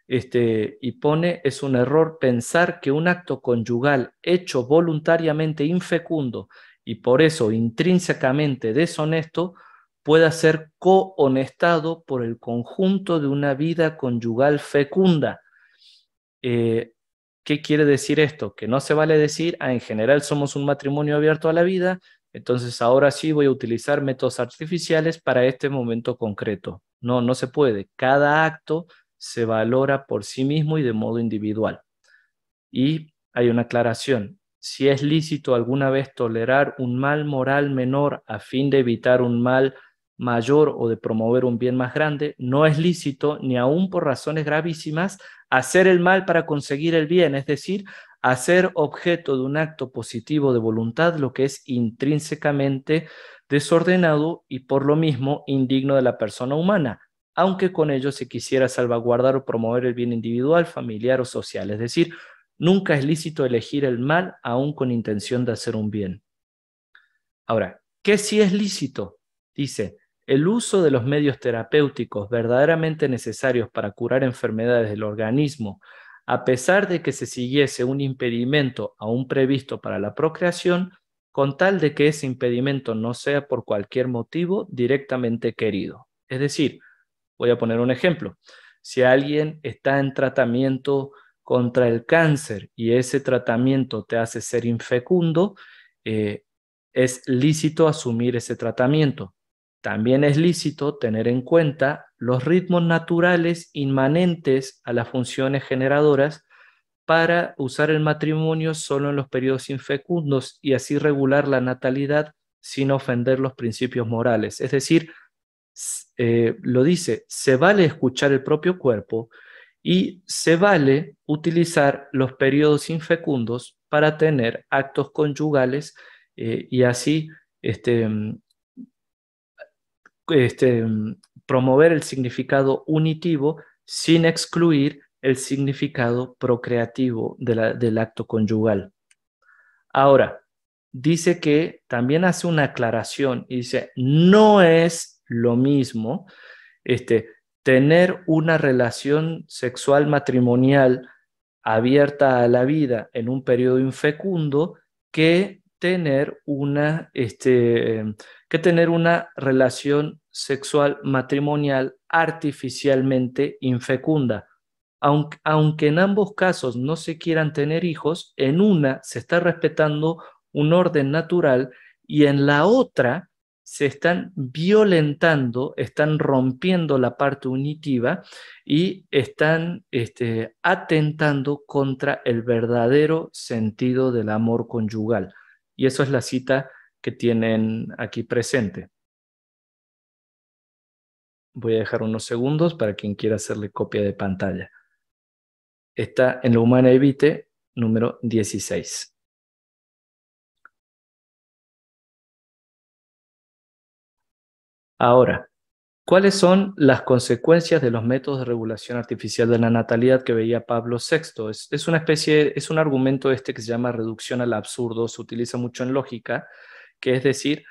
B: y pone, es un error pensar que un acto conyugal hecho voluntariamente infecundo y por eso intrínsecamente deshonesto pueda ser cohonestado por el conjunto de una vida conyugal fecunda. ¿Qué quiere decir esto? Que no se vale decir, en general somos un matrimonio abierto a la vida, entonces ahora sí voy a utilizar métodos artificiales para este momento concreto. No, no se puede. Cada acto se valora por sí mismo y de modo individual. Y hay una aclaración. Si es lícito alguna vez tolerar un mal moral menor a fin de evitar un mal mayor o de promover un bien más grande, no es lícito, ni aun por razones gravísimas, hacer el mal para conseguir el bien, es decir, hacer objeto de un acto positivo de voluntad lo que es intrínsecamente desordenado y por lo mismo indigno de la persona humana, aunque con ello se quisiera salvaguardar o promover el bien individual, familiar o social, es decir, nunca es lícito elegir el mal aún con intención de hacer un bien. Ahora, ¿qué sí es lícito? Dice, el uso de los medios terapéuticos verdaderamente necesarios para curar enfermedades del organismo, a pesar de que se siguiese un impedimento aún previsto para la procreación, con tal de que ese impedimento no sea por cualquier motivo directamente querido. Es decir, voy a poner un ejemplo. Si alguien está en tratamiento contra el cáncer y ese tratamiento te hace ser infecundo, es lícito asumir ese tratamiento. También es lícito tener en cuenta los ritmos naturales inmanentes a las funciones generadoras para usar el matrimonio solo en los periodos infecundos y así regular la natalidad sin ofender los principios morales. Es decir, lo dice, se vale escuchar el propio cuerpo y se vale utilizar los periodos infecundos para tener actos conyugales y así este, este, promover el significado unitivo sin excluir el significado procreativo del acto conyugal. Ahora, dice que también hace una aclaración y dice, no es lo mismo tener una relación sexual matrimonial abierta a la vida en un periodo infecundo que tener una relación sexual matrimonial artificialmente infecunda. Aunque en ambos casos no se quieran tener hijos, en una se está respetando un orden natural y en la otra se están violentando, están rompiendo la parte unitiva y están atentando contra el verdadero sentido del amor conyugal. Y eso es la cita que tienen aquí presente. Voy a dejar unos segundos para quien quiera hacerle copia de pantalla. Está en la Humanae Vitae número 16. Ahora, ¿cuáles son las consecuencias de los métodos de regulación artificial de la natalidad que veía Pablo VI? Es un argumento que se llama reducción al absurdo, se utiliza mucho en lógica, que es decir,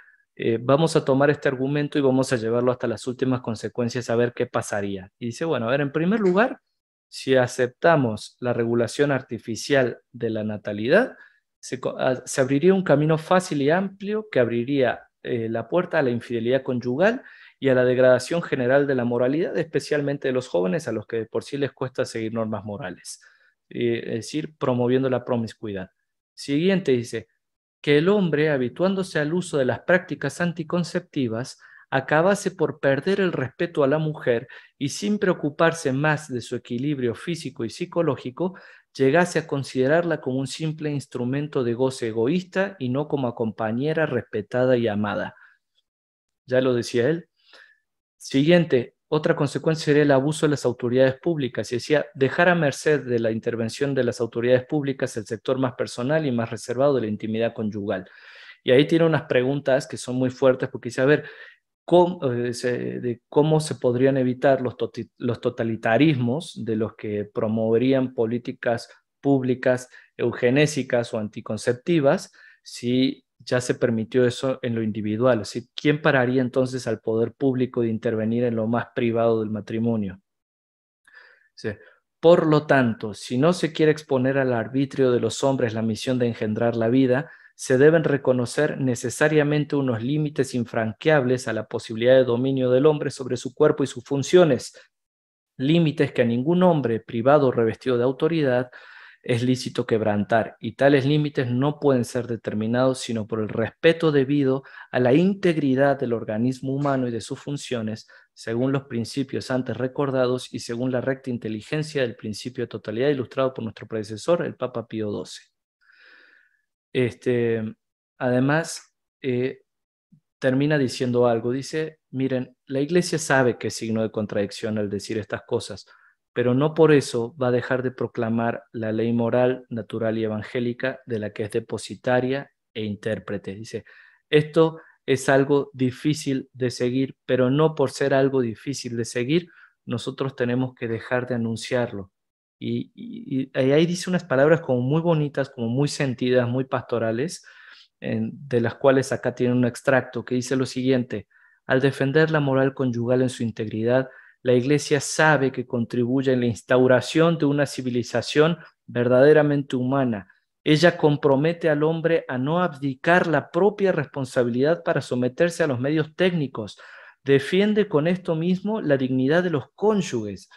B: vamos a tomar este argumento y vamos a llevarlo hasta las últimas consecuencias a ver qué pasaría. Y dice, bueno, a ver, en primer lugar, si aceptamos la regulación artificial de la natalidad, se abriría un camino fácil y amplio que abriría la puerta a la infidelidad conyugal y a la degradación general de la moralidad, especialmente de los jóvenes a los que de por sí les cuesta seguir normas morales, es decir, promoviendo la promiscuidad. Siguiente dice, que el hombre, habituándose al uso de las prácticas anticonceptivas, acabase por perder el respeto a la mujer y sin preocuparse más de su equilibrio físico y psicológico, llegase a considerarla como un simple instrumento de goce egoísta y no como a compañera respetada y amada. Ya lo decía él. Siguiente, otra consecuencia sería el abuso de las autoridades públicas. Y decía, dejar a merced de la intervención de las autoridades públicas el sector más personal y más reservado de la intimidad conyugal. Y ahí tiene unas preguntas que son muy fuertes porque dice, a ver, de cómo se podrían evitar los totalitarismos de los que promoverían políticas públicas eugenésicas o anticonceptivas si ya se permitió eso en lo individual. ¿Sí? ¿Quién pararía entonces al poder público de intervenir en lo más privado del matrimonio? Sí. Por lo tanto, si no se quiere exponer al arbitrio de los hombres la misión de engendrar la vida, se deben reconocer necesariamente unos límites infranqueables a la posibilidad de dominio del hombre sobre su cuerpo y sus funciones, límites que a ningún hombre privado o revestido de autoridad es lícito quebrantar, y tales límites no pueden ser determinados sino por el respeto debido a la integridad del organismo humano y de sus funciones, según los principios antes recordados y según la recta inteligencia del principio de totalidad ilustrado por nuestro predecesor, el Papa Pío XII. Además, termina diciendo algo. Dice, miren, la Iglesia sabe que es signo de contradicción al decir estas cosas, pero no por eso va a dejar de proclamar la ley moral, natural y evangélica de la que es depositaria e intérprete. Dice, esto es algo difícil de seguir, pero no por ser algo difícil de seguir, nosotros tenemos que dejar de anunciarlo. Y ahí dice unas palabras como muy bonitas, como muy sentidas, muy pastorales, de las cuales acá tiene un extracto que dice lo siguiente: al defender la moral conyugal en su integridad, la Iglesia sabe que contribuye en la instauración de una civilización verdaderamente humana. Ella compromete al hombre a no abdicar la propia responsabilidad para someterse a los medios técnicos. Defiende con esto mismo la dignidad de los cónyuges.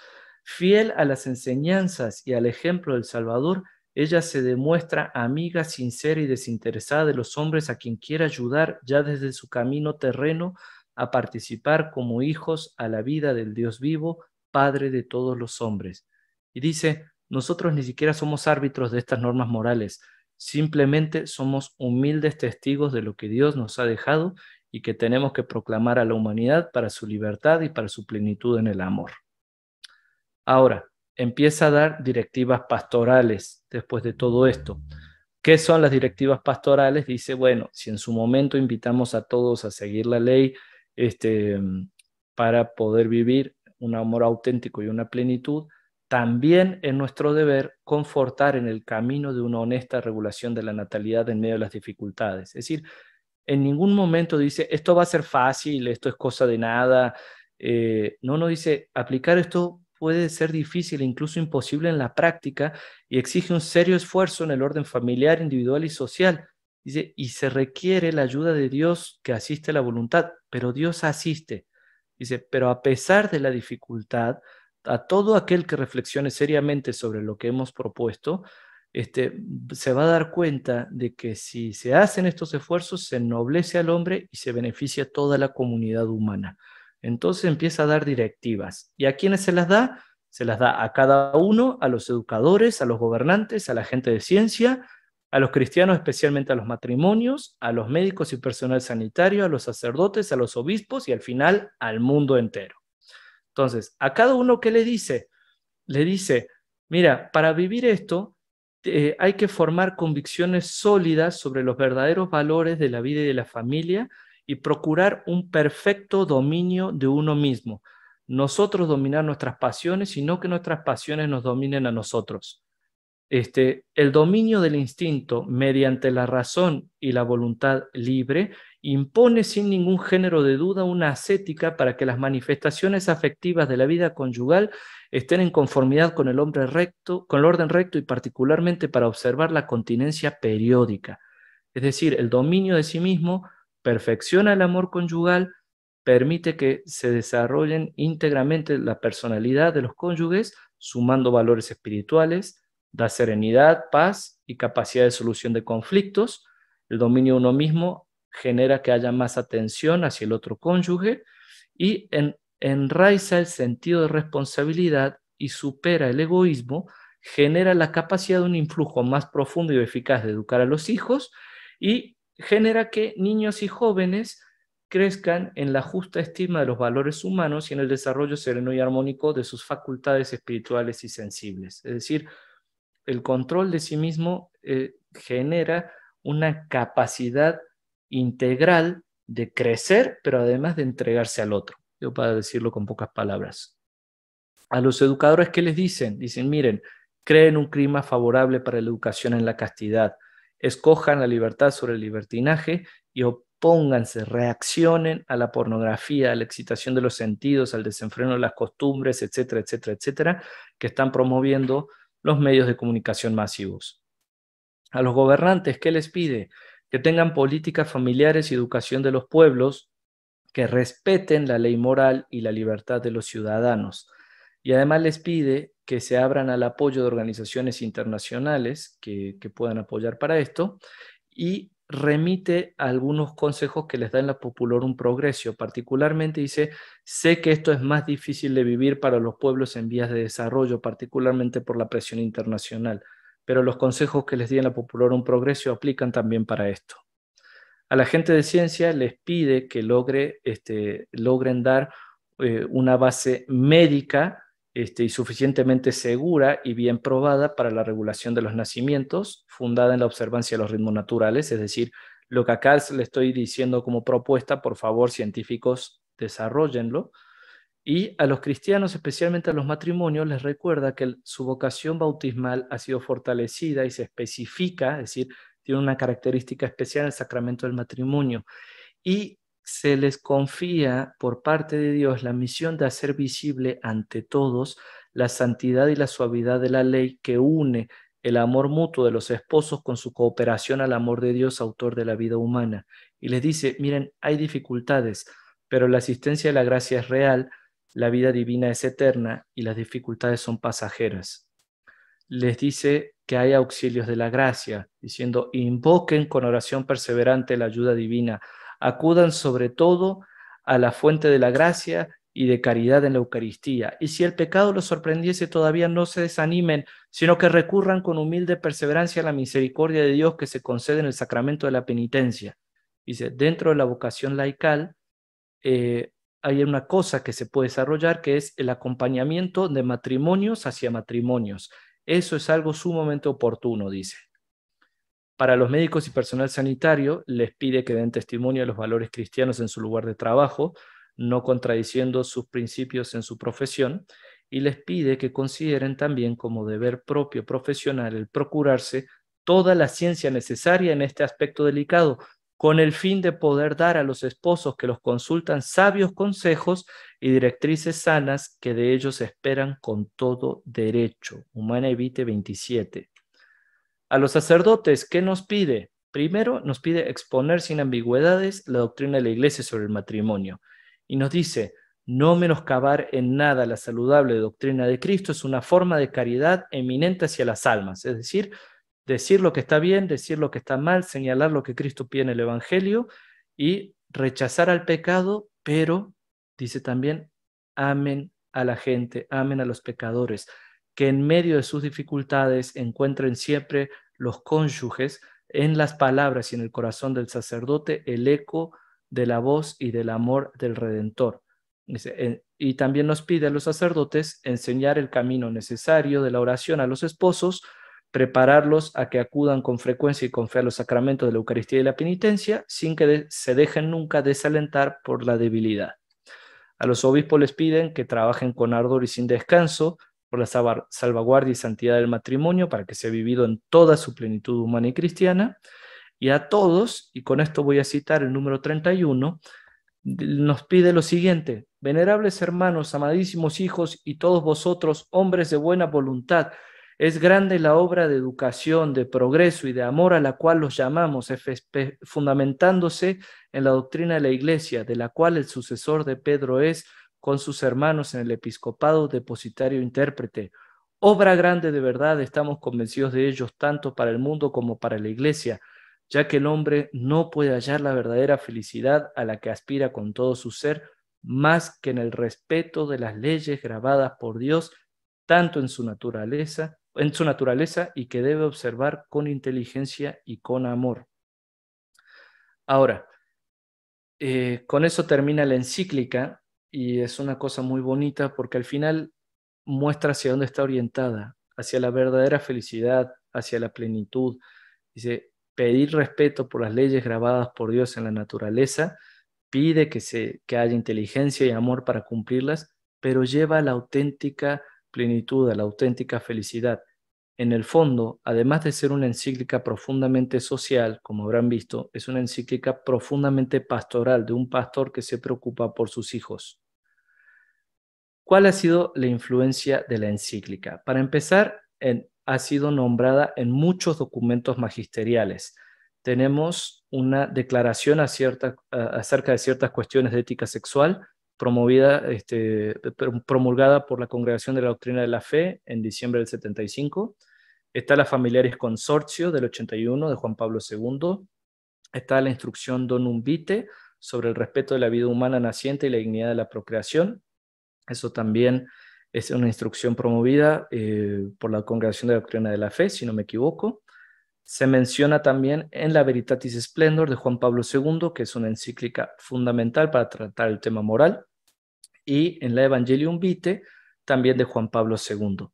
B: Fiel a las enseñanzas y al ejemplo del Salvador, ella se demuestra amiga sincera y desinteresada de los hombres a quien quiere ayudar ya desde su camino terreno a participar como hijos a la vida del Dios vivo, Padre de todos los hombres. Y dice, nosotros ni siquiera somos árbitros de estas normas morales, simplemente somos humildes testigos de lo que Dios nos ha dejado y que tenemos que proclamar a la humanidad para su libertad y para su plenitud en el amor. Ahora, empieza a dar directivas pastorales después de todo esto. ¿Qué son las directivas pastorales? Dice, bueno, si en su momento invitamos a todos a seguir la ley para poder vivir un amor auténtico y una plenitud, también es nuestro deber confortar en el camino de una honesta regulación de la natalidad en medio de las dificultades. Es decir, en ningún momento dice, esto va a ser fácil, esto es cosa de nada. No dice, aplicar esto puede ser difícil e incluso imposible en la práctica y exige un serio esfuerzo en el orden familiar, individual y social. Dice, y se requiere la ayuda de Dios que asiste la voluntad, pero Dios asiste. Dice, pero a pesar de la dificultad, a todo aquel que reflexione seriamente sobre lo que hemos propuesto, se va a dar cuenta de que si se hacen estos esfuerzos, se ennoblece al hombre y se beneficia a toda la comunidad humana. Entonces empieza a dar directivas. ¿Y a quiénes se las da? Se las da a cada uno, a los educadores, a los gobernantes, a la gente de ciencia, a los cristianos, especialmente a los matrimonios, a los médicos y personal sanitario, a los sacerdotes, a los obispos y al final al mundo entero. Entonces, a cada uno, ¿qué le dice? Le dice, mira, para vivir esto hay que formar convicciones sólidas sobre los verdaderos valores de la vida y de la familia y procurar un perfecto dominio de uno mismo. Nosotros dominar nuestras pasiones y no que nuestras pasiones nos dominen a nosotros. El dominio del instinto mediante la razón y la voluntad libre impone sin ningún género de duda una ascética para que las manifestaciones afectivas de la vida conyugal estén en conformidad con el hombre recto, con el orden recto y particularmente para observar la continencia periódica. Es decir, el dominio de sí mismo perfecciona el amor conyugal, permite que se desarrollen íntegramente la personalidad de los cónyuges, sumando valores espirituales, da serenidad, paz y capacidad de solución de conflictos. El dominio de uno mismo genera que haya más atención hacia el otro cónyuge y enraiza el sentido de responsabilidad y supera el egoísmo, genera la capacidad de un influjo más profundo y eficaz de educar a los hijos y genera que niños y jóvenes crezcan en la justa estima de los valores humanos y en el desarrollo sereno y armónico de sus facultades espirituales y sensibles. Es decir, el control de sí mismo genera una capacidad integral de crecer, pero además de entregarse al otro. Yo para decirlo con pocas palabras. A los educadores, ¿qué les dicen? Dicen, miren, creen un clima favorable para la educación en la castidad, escojan la libertad sobre el libertinaje y opónganse, reaccionen a la pornografía, a la excitación de los sentidos, al desenfreno de las costumbres, etcétera, etcétera, etcétera, que están promoviendo los medios de comunicación masivos. A los gobernantes, ¿qué les pide? Que tengan políticas familiares y educación de los pueblos, que respeten la ley moral y la libertad de los ciudadanos. Y además les pide que se abran al apoyo de organizaciones internacionales que puedan apoyar para esto y remite algunos consejos que les da en la Populorum Progressio. Particularmente dice, sé que esto es más difícil de vivir para los pueblos en vías de desarrollo, particularmente por la presión internacional, pero los consejos que les di en la Populorum Progressio aplican también para esto. A la gente de ciencia les pide que logren dar una base médica y suficientemente segura y bien probada para la regulación de los nacimientos, fundada en la observancia de los ritmos naturales, es decir, lo que acá le estoy diciendo como propuesta, por favor, científicos, desarróllenlo. Y a los cristianos, especialmente a los matrimonios, les recuerda que su vocación bautismal ha sido fortalecida y se especifica, es decir, tiene una característica especial el sacramento del matrimonio. Y se les confía por parte de Dios la misión de hacer visible ante todos la santidad y la suavidad de la ley que une el amor mutuo de los esposos con su cooperación al amor de Dios, autor de la vida humana. Y les dice, miren, hay dificultades, pero la asistencia de la gracia es real, la vida divina es eterna y las dificultades son pasajeras. Les dice que hay auxilios de la gracia, diciendo, invoquen con oración perseverante la ayuda divina, acudan sobre todo a la fuente de la gracia y de caridad en la Eucaristía. Y si el pecado los sorprendiese, todavía no se desanimen, sino que recurran con humilde perseverancia a la misericordia de Dios que se concede en el sacramento de la penitencia. Dice, dentro de la vocación laical, hay una cosa que se puede desarrollar que es el acompañamiento de matrimonios hacia matrimonios. Eso es algo sumamente oportuno, dice. Para los médicos y personal sanitario, les pide que den testimonio de los valores cristianos en su lugar de trabajo, no contradiciendo sus principios en su profesión, y les pide que consideren también como deber propio profesional el procurarse toda la ciencia necesaria en este aspecto delicado, con el fin de poder dar a los esposos que los consultan sabios consejos y directrices sanas que de ellos esperan con todo derecho. Humanae Vitae 27. A los sacerdotes, ¿qué nos pide? Primero, nos pide exponer sin ambigüedades la doctrina de la Iglesia sobre el matrimonio. Y nos dice, no menoscabar en nada la saludable doctrina de Cristo es una forma de caridad eminente hacia las almas. Es decir lo que está bien, decir lo que está mal, señalar lo que Cristo pide en el Evangelio y rechazar al pecado, pero, dice también, amen a la gente, amen a los pecadores, que en medio de sus dificultades encuentren siempre los cónyuges en las palabras y en el corazón del sacerdote el eco de la voz y del amor del Redentor. Y también nos pide a los sacerdotes enseñar el camino necesario de la oración a los esposos, prepararlos a que acudan con frecuencia y con fe a los sacramentos de la Eucaristía y la penitencia, sin que se dejen nunca desalentar por la debilidad. A los obispos les piden que trabajen con ardor y sin descanso por la salvaguardia y santidad del matrimonio para que sea vivido en toda su plenitud humana y cristiana. Y a todos, y con esto voy a citar el número 31, nos pide lo siguiente: venerables hermanos, amadísimos hijos y todos vosotros, hombres de buena voluntad, es grande la obra de educación, de progreso y de amor a la cual los llamamos, fundamentándose en la doctrina de la Iglesia, de la cual el sucesor de Pedro es, con sus hermanos en el episcopado, depositario e intérprete. Obra grande de verdad, estamos convencidos de ellos, tanto para el mundo como para la Iglesia, ya que el hombre no puede hallar la verdadera felicidad a la que aspira con todo su ser, más que en el respeto de las leyes grabadas por Dios, tanto en su naturaleza y que debe observar con inteligencia y con amor. Ahora, con eso termina la encíclica y es una cosa muy bonita porque al final muestra hacia dónde está orientada, hacia la verdadera felicidad, hacia la plenitud. Dice, pedir respeto por las leyes grabadas por Dios en la naturaleza pide que haya inteligencia y amor para cumplirlas, pero lleva a la auténtica plenitud, a la auténtica felicidad. En el fondo, además de ser una encíclica profundamente social, como habrán visto, es una encíclica profundamente pastoral, de un pastor que se preocupa por sus hijos. ¿Cuál ha sido la influencia de la encíclica? Para empezar, ha sido nombrada en muchos documentos magisteriales. Tenemos una declaración acerca de ciertas cuestiones de ética sexual promulgada por la Congregación de la Doctrina de la Fe en diciembre del 75. Está la Familiaris Consortio del 81 de Juan Pablo II. Está la instrucción Donum Vitae sobre el respeto de la vida humana naciente y la dignidad de la procreación. Eso también es una instrucción promovida por la Congregación de la Doctrina de la Fe, si no me equivoco. Se menciona también en la Veritatis Splendor de Juan Pablo II, que es una encíclica fundamental para tratar el tema moral, y en la Evangelium Vitae, también de Juan Pablo II.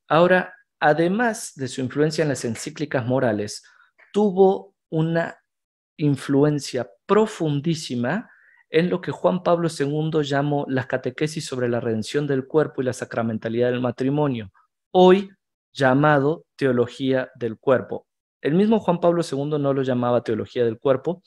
B: Ahora, además de su influencia en las encíclicas morales, tuvo una influencia profundísima en lo que Juan Pablo II llamó las catequesis sobre la redención del cuerpo y la sacramentalidad del matrimonio, hoy llamado teología del cuerpo. El mismo Juan Pablo II no lo llamaba teología del cuerpo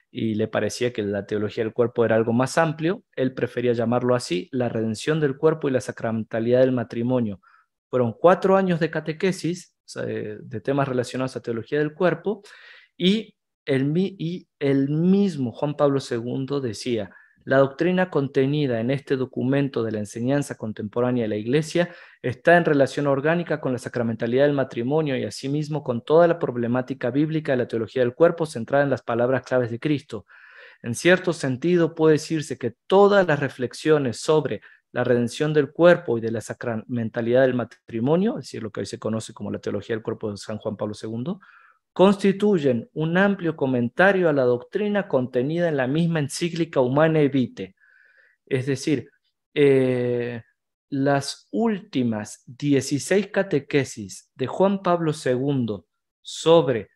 B: y le parecía que la teología del cuerpo era algo más amplio. Él prefería llamarlo así, la redención del cuerpo y la sacramentalidad del matrimonio. Fueron 4 años de catequesis, o sea, de temas relacionados a teología del cuerpo, y el mismo Juan Pablo II decía: la doctrina contenida en este documento de la enseñanza contemporánea de la Iglesia está en relación orgánica con la sacramentalidad del matrimonio y asimismo con toda la problemática bíblica de la teología del cuerpo centrada en las palabras claves de Cristo. En cierto sentido, puede decirse que todas las reflexiones sobre la redención del cuerpo y de la sacramentalidad del matrimonio, es decir, lo que hoy se conoce como la teología del cuerpo de San Juan Pablo II, constituyen un amplio comentario a la doctrina contenida en la misma encíclica Humanae Vitae. Es decir, las últimas 16 catequesis de Juan Pablo II sobre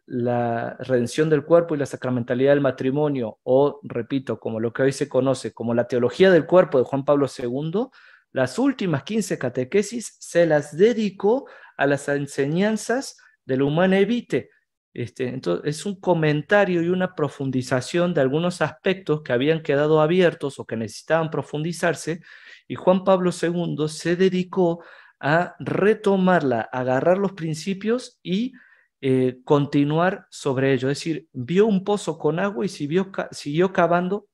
B: la redención del cuerpo y la sacramentalidad del matrimonio, o, repito, como lo que hoy se conoce como la teología del cuerpo de Juan Pablo II, las últimas 15 catequesis se las dedicó a las enseñanzas del Humanae Vitae. Entonces, es un comentario y una profundización de algunos aspectos que habían quedado abiertos o que necesitaban profundizarse, y Juan Pablo II se dedicó a retomarla, a agarrar los principios y continuar sobre ello. Es decir, vio un pozo con agua y siguió cavando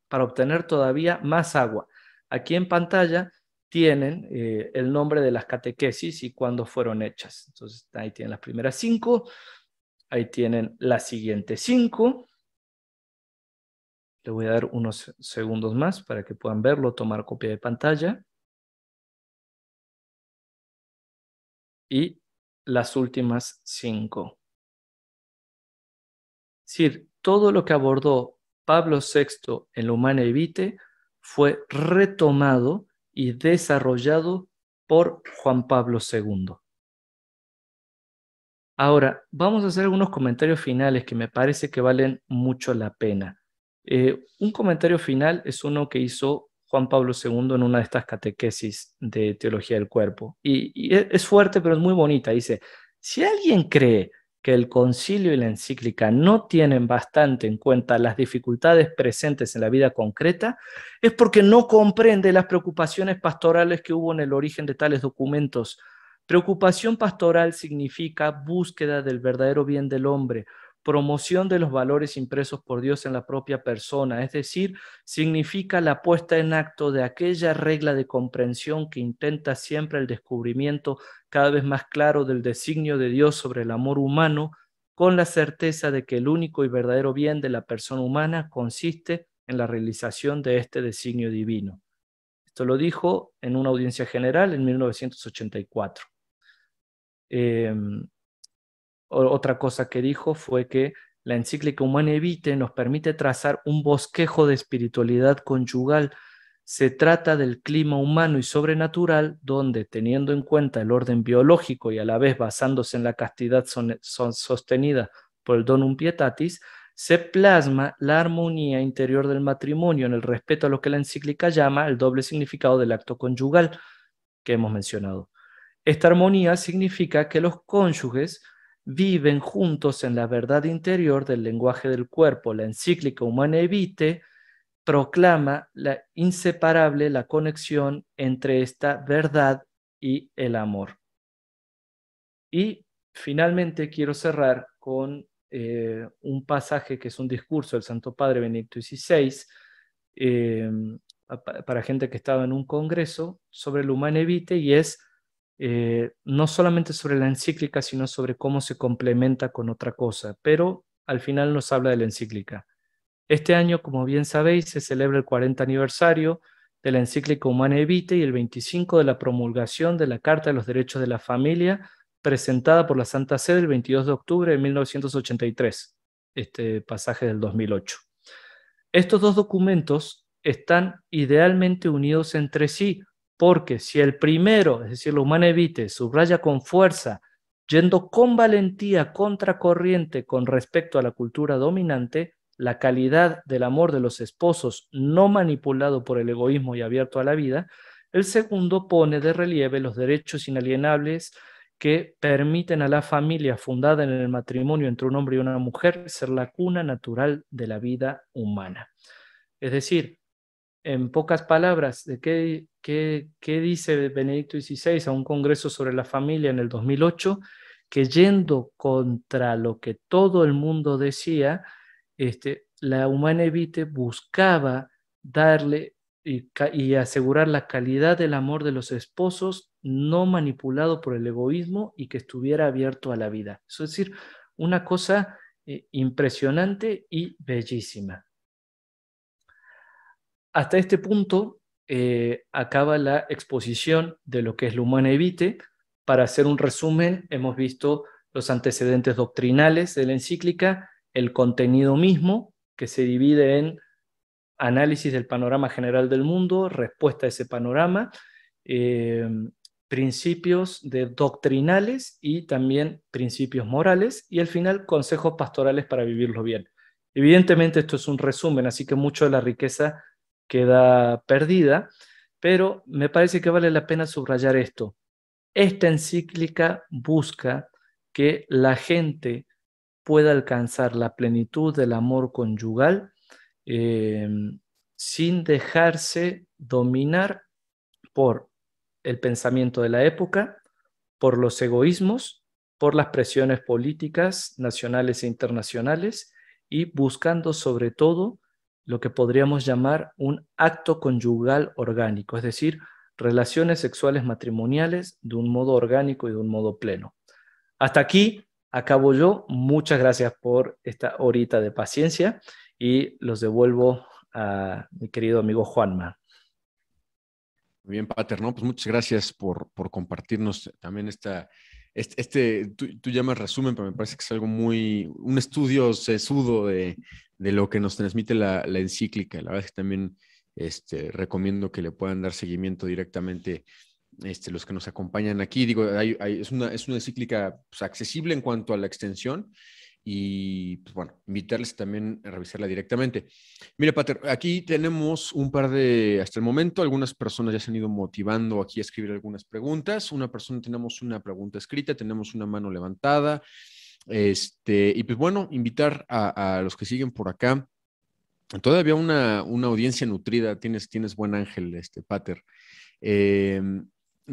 B: para obtener todavía más agua. Aquí en pantalla tienen el nombre de las catequesis y cuándo fueron hechas. Entonces, ahí tienen las primeras 5, ahí tienen las siguientes 5. Le voy a dar unos segundos más para que puedan verlo, tomar copia de pantalla. Y las últimas 5. Es decir, todo lo que abordó Pablo VI en la Humanae Vitae fue retomado y desarrollado por Juan Pablo II. Ahora, vamos a hacer algunos comentarios finales que me parece que valen mucho la pena. Un comentario final es uno que hizo Juan Pablo II en una de estas catequesis de teología del cuerpo. Y es fuerte, pero es muy bonita. Dice: si alguien cree que el concilio y la encíclica no tienen bastante en cuenta las dificultades presentes en la vida concreta, es porque no comprende las preocupaciones pastorales que hubo en el origen de tales documentos. Preocupación pastoral significa búsqueda del verdadero bien del hombre, promoción de los valores impresos por Dios en la propia persona, es decir, significa la puesta en acto de aquella regla de comprensión que intenta siempre el descubrimiento cada vez más claro del designio de Dios sobre el amor humano, con la certeza de que el único y verdadero bien de la persona humana consiste en la realización de este designio divino. Esto lo dijo en una audiencia general en 1984. Otra cosa que dijo fue que la encíclica Humanae Vitae nos permite trazar un bosquejo de espiritualidad conyugal. Se trata del clima humano y sobrenatural donde, teniendo en cuenta el orden biológico y a la vez basándose en la castidad sostenida por el Donum Pietatis, se plasma la armonía interior del matrimonio en el respeto a lo que la encíclica llama el doble significado del acto conyugal que hemos mencionado. Esta armonía significa que los cónyuges viven juntos en la verdad interior del lenguaje del cuerpo. La encíclica Humanae Vitae proclama la inseparable la conexión entre esta verdad y el amor. Y finalmente quiero cerrar con un pasaje que es un discurso del Santo Padre Benedicto XVI eh, para gente que estaba en un congreso sobre el Humanae Vitae, y es no solamente sobre la encíclica, sino sobre cómo se complementa con otra cosa, pero al final nos habla de la encíclica. Este año, como bien sabéis, se celebra el 40 aniversario de la encíclica Humanae Vitae y el 25 de la promulgación de la Carta de los Derechos de la Familia, presentada por la Santa Sede el 22 de octubre de 1983, este pasaje del 2008. Estos dos documentos están idealmente unidos entre sí, porque si el primero, es decir, la Humanae Vitae, subraya con fuerza, yendo con valentía contracorriente con respecto a la cultura dominante, la calidad del amor de los esposos no manipulado por el egoísmo y abierto a la vida, el segundo pone de relieve los derechos inalienables que permiten a la familia fundada en el matrimonio entre un hombre y una mujer ser la cuna natural de la vida humana. Es decir, en pocas palabras, ¿de qué dice Benedicto XVI a un congreso sobre la familia en el 2008? Que yendo contra lo que todo el mundo decía, la Humanae Vitae buscaba darle y asegurar la calidad del amor de los esposos, no manipulado por el egoísmo y que estuviera abierto a la vida. Es decir, una cosa impresionante y bellísima. Hasta este punto acaba la exposición de lo que es la Humanae Vitae. Para hacer un resumen, hemos visto los antecedentes doctrinales de la encíclica, el contenido mismo, que se divide en análisis del panorama general del mundo, respuesta a ese panorama, eh, principios doctrinales y también principios morales, y al final consejos pastorales para vivirlo bien. Evidentemente esto es un resumen, así que mucho de la riqueza queda perdida, pero me parece que vale la pena subrayar esto. Esta encíclica busca que la gente pueda alcanzar la plenitud del amor conyugal eh, sin dejarse dominar por el pensamiento de la época, por los egoísmos, por las presiones políticas nacionales e internacionales, y buscando sobre todo lo que podríamos llamar un acto conyugal orgánico, es decir, relaciones sexuales matrimoniales de un modo orgánico y de un modo pleno. Hasta aquí acabo yo. Muchas gracias por esta horita de paciencia y los devuelvo a mi querido amigo Juanma.
A: Muy bien, Pater, ¿no? Pues muchas gracias por compartirnos también tú llamas resumen, pero me parece que es algo un estudio sesudo de lo que nos transmite la encíclica. La verdad es que también recomiendo que le puedan dar seguimiento directamente los que nos acompañan aquí. Digo, es una encíclica pues, accesible en cuanto a la extensión y, pues, bueno, invitarles también a revisarla directamente. Mira, Pater, aquí tenemos un par hasta el momento, algunas personas ya se han ido motivando aquí a escribir algunas preguntas. Tenemos una pregunta escrita, tenemos una mano levantada. Y pues bueno, invitar a los que siguen por acá. Todavía una audiencia nutrida, tienes buen ángel, Pater. Eh,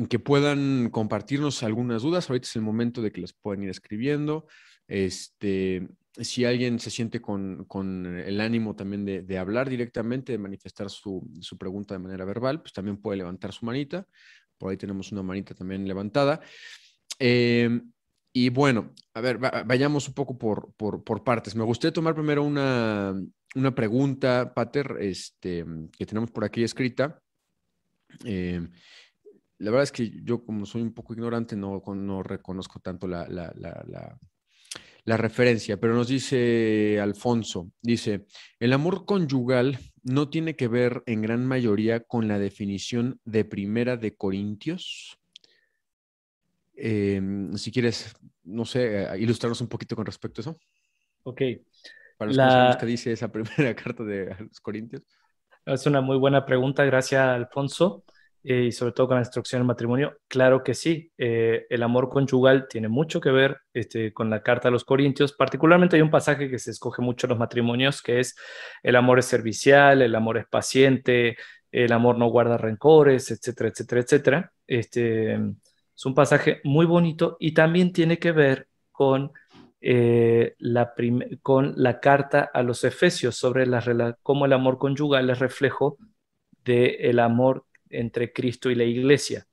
A: que puedan compartirnos algunas dudas. Ahorita es el momento de que las puedan ir escribiendo. Si alguien se siente con el ánimo también de hablar directamente, de manifestar su pregunta de manera verbal, pues también puede levantar su manita. Por ahí tenemos una manita también levantada. Y bueno, a ver, vayamos un poco por partes. Me gustaría tomar primero una pregunta, Pater, que tenemos por aquí escrita. La verdad es que yo, como soy un poco ignorante, no reconozco tanto la referencia, pero nos dice Alfonso, dice, el amor conyugal no tiene que ver en gran mayoría con la definición de Primera de Corintios. Si quieres, no sé, ilustrarnos un poquito con respecto a eso.
B: Ok.
A: para los que no sabemos qué dice esa primera carta de a los Corintios.
B: Es una muy buena pregunta, gracias Alfonso, y sobre todo con la instrucción del matrimonio. Claro que sí, el amor conyugal tiene mucho que ver con la carta a los Corintios. Particularmente hay un pasaje que se escoge mucho en los matrimonios, que es el amor es servicial, el amor es paciente, el amor no guarda rencores, etcétera, etcétera, etcétera. Es un pasaje muy bonito y también tiene que ver con con la carta a los Efesios sobre cómo el amor conyugal es reflejo del amor entre Cristo y la Iglesia.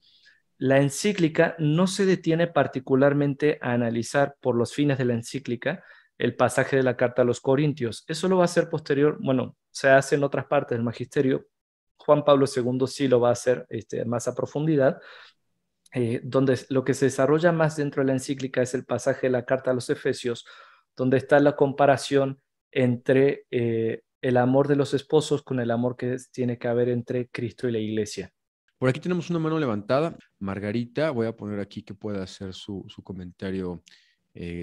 B: La encíclica no se detiene particularmente a analizar por los fines de la encíclica el pasaje de la carta a los Corintios. Eso lo va a hacer posterior, bueno, se hace en otras partes del magisterio. Juan Pablo II sí lo va a hacer más a profundidad, donde lo que se desarrolla más dentro de la encíclica es el pasaje de la carta a los Efesios, donde está la comparación entre el amor de los esposos con el amor que tiene que haber entre Cristo y la iglesia.
A: Por aquí tenemos una mano levantada. Margarita, voy a poner aquí que pueda hacer su comentario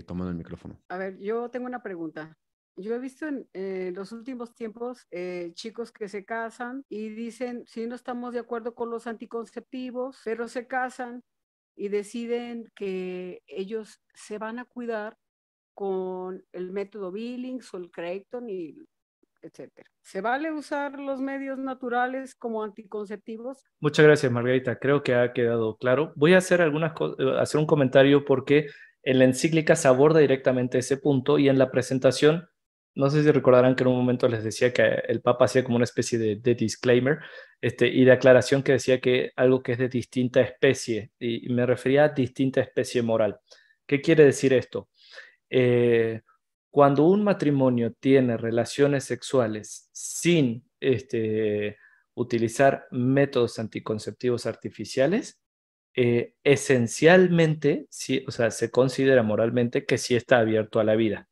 A: tomando el micrófono.
C: A ver, yo tengo una pregunta. Yo he visto en los últimos tiempos chicos que se casan y dicen, sí, no estamos de acuerdo con los anticonceptivos, pero se casan y deciden que ellos se van a cuidar con el método Billings o el Creighton y etcétera. ¿Se vale usar los medios naturales como anticonceptivos?
B: Muchas gracias, Margarita. Creo que ha quedado claro. Voy a hacer hacer un comentario porque en la encíclica se aborda directamente ese punto y en la presentación, no sé si recordarán que en un momento les decía que el Papa hacía como una especie de disclaimer y de aclaración que decía que algo que es de distinta especie y me refería a distinta especie moral. ¿Qué quiere decir esto? Cuando un matrimonio tiene relaciones sexuales sin utilizar métodos anticonceptivos artificiales, esencialmente, sí, o sea, se considera moralmente que sí está abierto a la vida.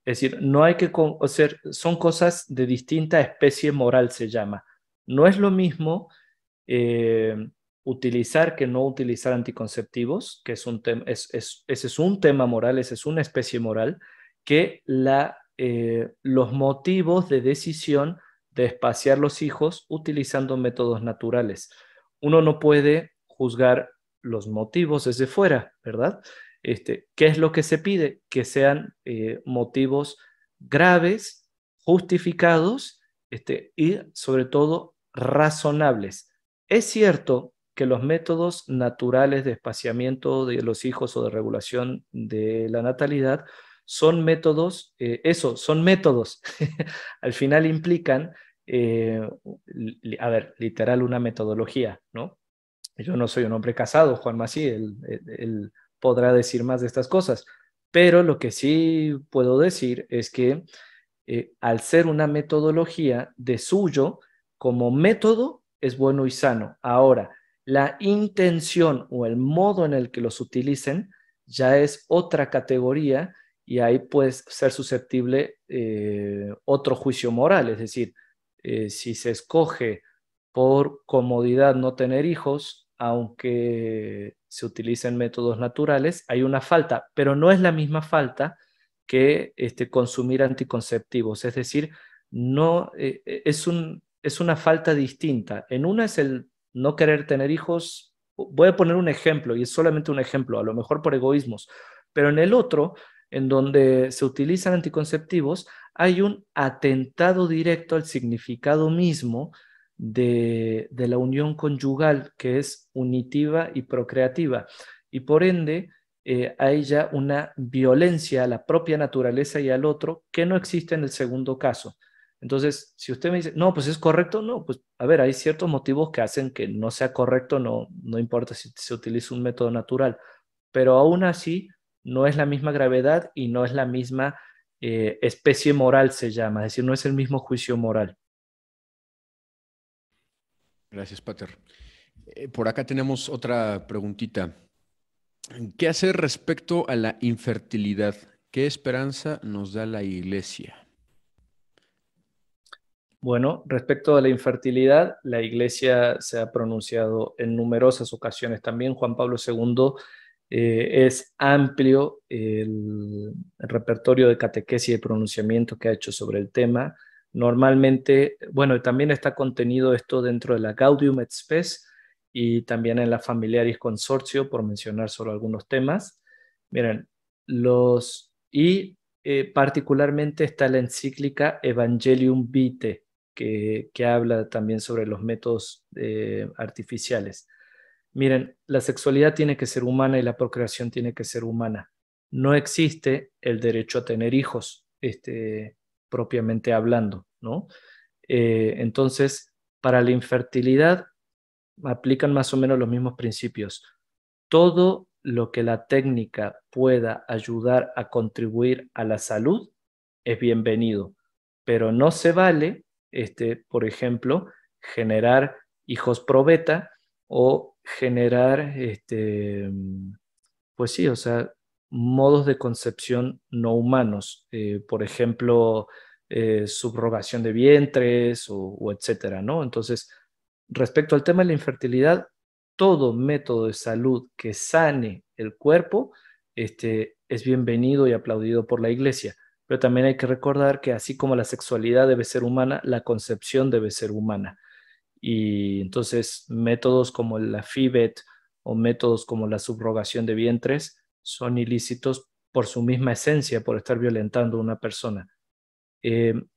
B: Es decir, no hay que, o sea, son cosas de distinta especie moral, se llama. No es lo mismo eh, utilizar que no utilizar anticonceptivos, que es un ese es un tema moral, esa es una especie moral, que los motivos de decisión de espaciar los hijos utilizando métodos naturales. Uno no puede juzgar los motivos desde fuera, ¿verdad? ¿Qué es lo que se pide? Que sean motivos graves, justificados y sobre todo razonables. Es cierto que los métodos naturales de espaciamiento de los hijos o de regulación de la natalidad son métodos, son métodos. Al final implican, a ver, literal una metodología, ¿no? Yo no soy un hombre casado, Juan Mací, él podrá decir más de estas cosas, pero lo que sí puedo decir es que al ser una metodología de suyo, como método es bueno y sano. Ahora, la intención o el modo en el que los utilicen ya es otra categoría y ahí puede ser susceptible otro juicio moral, es decir, si se escoge por comodidad no tener hijos, aunque se utilicen métodos naturales, hay una falta, pero no es la misma falta que consumir anticonceptivos. Es decir, no, es una falta distinta. En una es el no querer tener hijos. Voy a poner un ejemplo, y es solamente un ejemplo, a lo mejor por egoísmos, pero en el otro, en donde se utilizan anticonceptivos, hay un atentado directo al significado mismo de la unión conyugal, que es unitiva y procreativa. Y por ende, hay ya una violencia a la propia naturaleza y al otro que no existe en el segundo caso. Entonces, si usted me dice, no, pues es correcto, no, pues a ver, hay ciertos motivos que hacen que no sea correcto, no importa si se utiliza un método natural, pero aún así no es la misma gravedad y no es la misma especie moral, se llama, es decir, no es el mismo juicio moral.
A: Gracias, Pater. Por acá tenemos otra preguntita. ¿Qué hacer respecto a la infertilidad? ¿Qué esperanza nos da la Iglesia?
B: Bueno, respecto a la infertilidad, la Iglesia se ha pronunciado en numerosas ocasiones. También Juan Pablo II Es amplio el repertorio de catequesis y de pronunciamiento que ha hecho sobre el tema. Normalmente, bueno, también está contenido esto dentro de la Gaudium et Spes y también en la Familiaris Consortio, por mencionar solo algunos temas. Miren, particularmente está la encíclica Evangelium Vitae, que habla también sobre los métodos artificiales. Miren, la sexualidad tiene que ser humana y la procreación tiene que ser humana. No existe el derecho a tener hijos, propiamente hablando, ¿no? Entonces, para la infertilidad aplican más o menos los mismos principios. Todo lo que la técnica pueda ayudar a contribuir a la salud es bienvenido, pero no se vale, por ejemplo, generar hijos pro beta o generar, pues sí, o sea, modos de concepción no humanos, por ejemplo, subrogación de vientres o etcétera, ¿no? Entonces, respecto al tema de la infertilidad, todo método de salud que sane el cuerpo, es bienvenido y aplaudido por la Iglesia. Pero también hay que recordar que así como la sexualidad debe ser humana, la concepción debe ser humana. Y entonces métodos como la FIBET o métodos como la subrogación de vientres son ilícitos por su misma esencia, por estar violentando a una persona.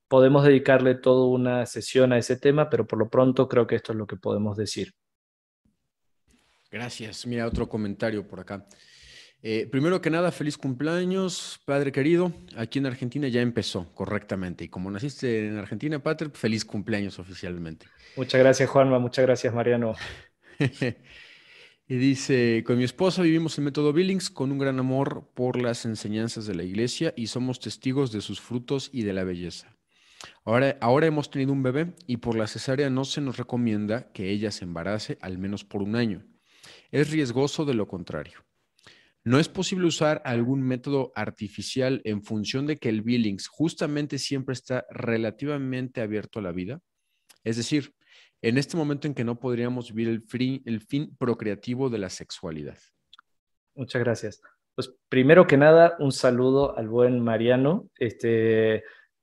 B: Podemos dedicarle toda una sesión a ese tema, pero por lo pronto creo que esto es lo que podemos decir.
A: Gracias. Mira, otro comentario por acá. Primero que nada, feliz cumpleaños, padre querido. Aquí en Argentina ya empezó correctamente. Y como naciste en Argentina, padre, feliz cumpleaños oficialmente.
B: Muchas gracias, Juanma. Muchas gracias, Mariano.
A: Y dice, con mi esposa vivimos el método Billings con un gran amor por las enseñanzas de la iglesia y somos testigos de sus frutos y de la belleza. Ahora hemos tenido un bebé y por la cesárea no se nos recomienda que ella se embarace al menos por un año. Es riesgoso de lo contrario. ¿No es posible usar algún método artificial en función de que el Billings justamente siempre está relativamente abierto a la vida? Es decir, en este momento en que no podríamos vivir el fin procreativo de la sexualidad.
B: Muchas gracias. Pues primero que nada, un saludo al buen Mariano,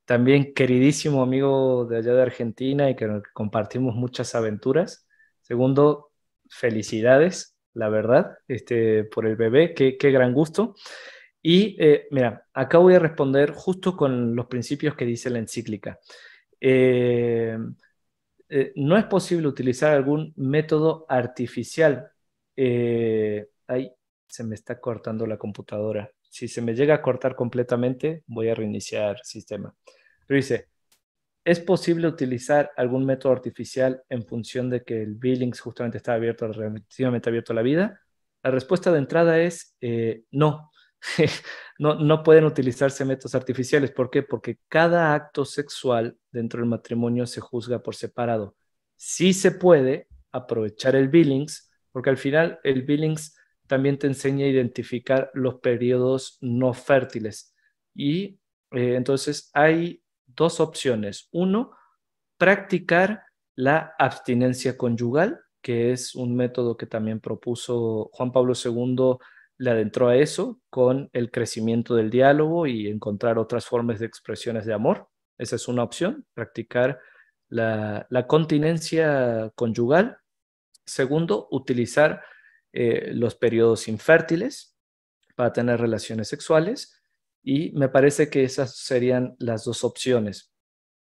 B: también queridísimo amigo de allá de Argentina y que compartimos muchas aventuras. Segundo, felicidades, la verdad, por el bebé, qué gran gusto. Y mira, acá voy a responder justo con los principios que dice la encíclica. Eh, no es posible utilizar algún método artificial. Ahí se me está cortando la computadora. Si se me llega a cortar completamente, voy a reiniciar sistema. Pero dice, ¿es posible utilizar algún método artificial en función de que el Billings justamente está abierto, relativamente abierto a la vida? La respuesta de entrada es no. No pueden utilizarse métodos artificiales. ¿Por qué? Porque cada acto sexual dentro del matrimonio se juzga por separado. Sí se puede aprovechar el Billings, porque al final el Billings también te enseña a identificar los periodos no fértiles. Y entonces hay dos opciones. Uno, practicar la abstinencia conyugal, que es un método que también propuso Juan Pablo II, le adentró a eso con el crecimiento del diálogo y encontrar otras formas de expresiones de amor. Esa es una opción, practicar la continencia conyugal. Segundo, utilizar los periodos infértiles para tener relaciones sexuales. Y me parece que esas serían las dos opciones.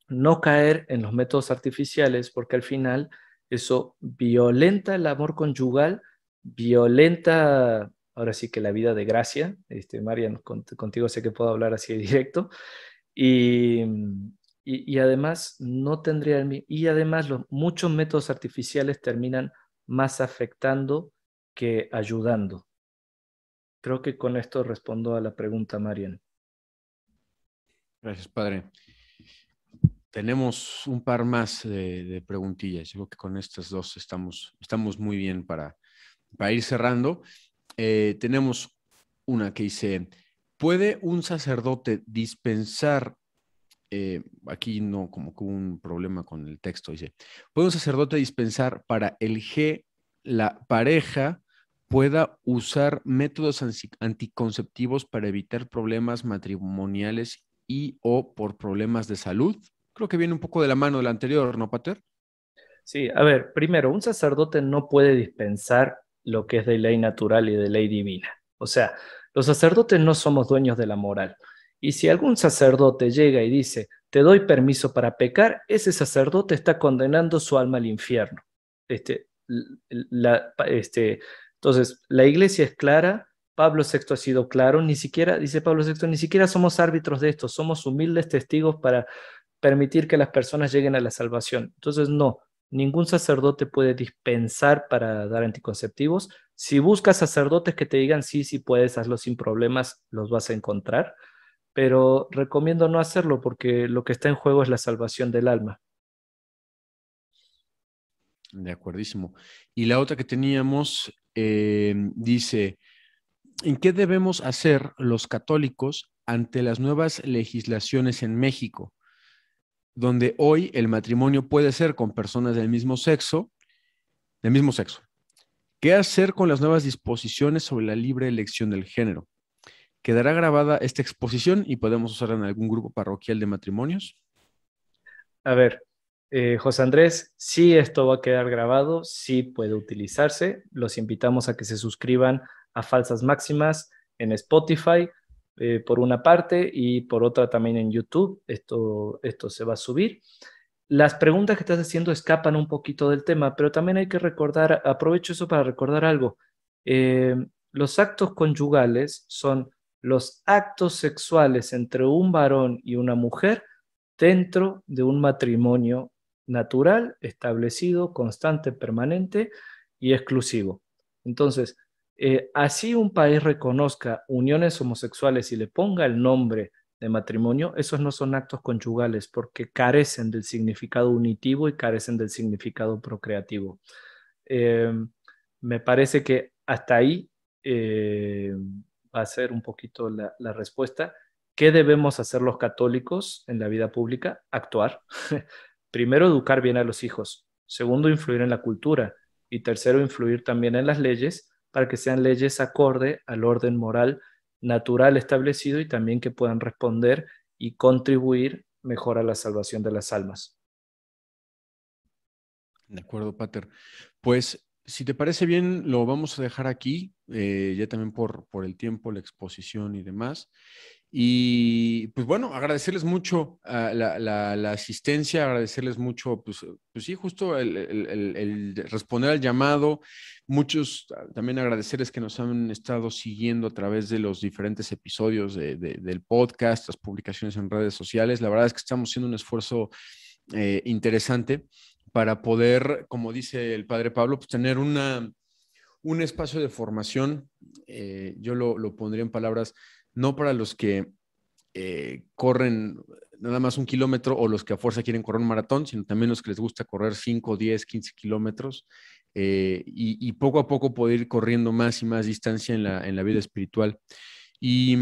B: No caer en los métodos artificiales porque al final eso violenta el amor conyugal, violenta ahora sí que la vida de gracia. Marian, contigo sé que puedo hablar así de directo. Y, y además no tendría y además muchos métodos artificiales terminan más afectando que ayudando. Creo que con esto respondo a la pregunta, Marian.
A: Gracias, padre. Tenemos un par más de preguntillas. Yo creo que con estas dos estamos muy bien para ir cerrando. Tenemos una que dice, ¿puede un sacerdote dispensar, aquí no, como que hubo un problema con el texto, dice, ¿puede un sacerdote dispensar para el G, la pareja, pueda usar métodos anticonceptivos para evitar problemas matrimoniales y o por problemas de salud? Creo que viene un poco de la mano del anterior, ¿no, Pater?
B: Sí, a ver, primero, un sacerdote no puede dispensar lo que es de ley natural y de ley divina. O sea, los sacerdotes no somos dueños de la moral. Y si algún sacerdote llega y dice, te doy permiso para pecar, ese sacerdote está condenando su alma al infierno. Este, entonces, la iglesia es clara, Pablo VI ha sido claro, ni siquiera, dice Pablo VI, ni siquiera somos árbitros de esto, somos humildes testigos para permitir que las personas lleguen a la salvación. Entonces, no. Ningún sacerdote puede dispensar para dar anticonceptivos. Si buscas sacerdotes que te digan sí, sí puedes, hazlo sin problemas, los vas a encontrar. Pero recomiendo no hacerlo porque lo que está en juego es la salvación del alma.
A: De acuerdísimo. Y la otra que teníamos dice, ¿en qué debemos hacer los católicos ante las nuevas legislaciones en México, donde hoy el matrimonio puede ser con personas del mismo sexo? ¿Qué hacer con las nuevas disposiciones sobre la libre elección del género? ¿Quedará grabada esta exposición y podemos usarla en algún grupo parroquial de matrimonios?
B: A ver, José Andrés, sí esto va a quedar grabado, sí puede utilizarse. Los invitamos a que se suscriban a Falsas Máximas en Spotify, por una parte, y por otra también en YouTube. Esto se va a subir. Las preguntas que estás haciendo escapan un poquito del tema, pero también hay que recordar, aprovecho eso para recordar algo. Eh, los actos conyugales son los actos sexuales entre un varón y una mujer dentro de un matrimonio natural, establecido, constante, permanente y exclusivo. Entonces, así un país reconozca uniones homosexuales y le ponga el nombre de matrimonio, esos no son actos conyugales porque carecen del significado unitivo y carecen del significado procreativo. Eh, Me parece que hasta ahí va a ser un poquito la respuesta. ¿Qué debemos hacer los católicos en la vida pública? Actuar. Primero, educar bien a los hijos. Segundo, influir en la cultura. Y tercero, influir también en las leyes para que sean leyes acorde al orden moral natural establecido y también que puedan responder y contribuir mejor a la salvación de las almas.
A: De acuerdo, Pater. Pues, si te parece bien, lo vamos a dejar aquí, ya también por el tiempo, la exposición y demás. Y pues bueno, agradecerles mucho la asistencia, agradecerles mucho, pues sí, justo el responder al llamado. Muchos también agradecerles que nos han estado siguiendo a través de los diferentes episodios del podcast, las publicaciones en redes sociales. La verdad es que estamos haciendo un esfuerzo interesante para poder, como dice el padre Pablo, pues tener un espacio de formación. Yo lo pondría en palabras, no para los que corren nada más 1 kilómetro o los que a fuerza quieren correr un maratón, sino también los que les gusta correr 5, 10, 15 kilómetros y poco a poco poder ir corriendo más y más distancia en la vida espiritual. Y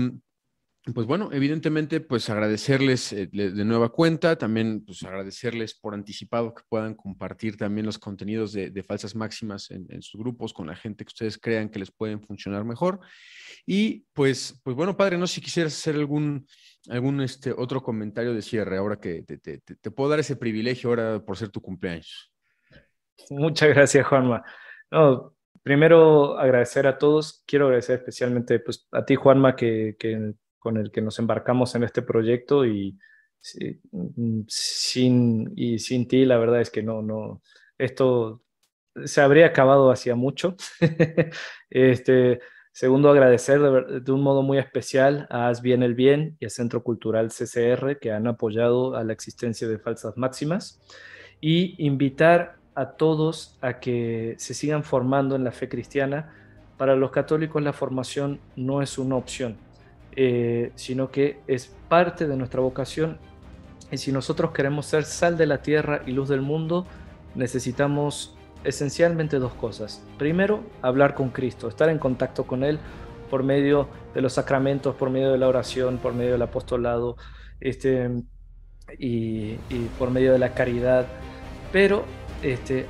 A: pues bueno, evidentemente, pues agradecerles de nueva cuenta, también pues agradecerles por anticipado que puedan compartir también los contenidos de Falsas Máximas en sus grupos con la gente que ustedes crean que les pueden funcionar mejor. Y pues bueno, padre, no sé si quisieras hacer algún otro comentario de cierre, ahora que te puedo dar ese privilegio ahora por ser tu cumpleaños.
B: Muchas gracias, Juanma. No, primero agradecer a todos. Quiero agradecer especialmente pues, a ti, Juanma, que con el que nos embarcamos en este proyecto y sin ti, la verdad es que esto se habría acabado hacía mucho. Segundo, agradecer de un modo muy especial a Haz Bien el Bien y a Centro Cultural CCR que han apoyado a la existencia de Falsas Máximas y invitar a todos a que se sigan formando en la fe cristiana. Para los católicos la formación no es una opción, sino que es parte de nuestra vocación y si nosotros queremos ser sal de la tierra y luz del mundo, necesitamos esencialmente dos cosas. Primero, hablar con Cristo, estar en contacto con Él por medio de los sacramentos, por medio de la oración, por medio del apostolado y por medio de la caridad. Pero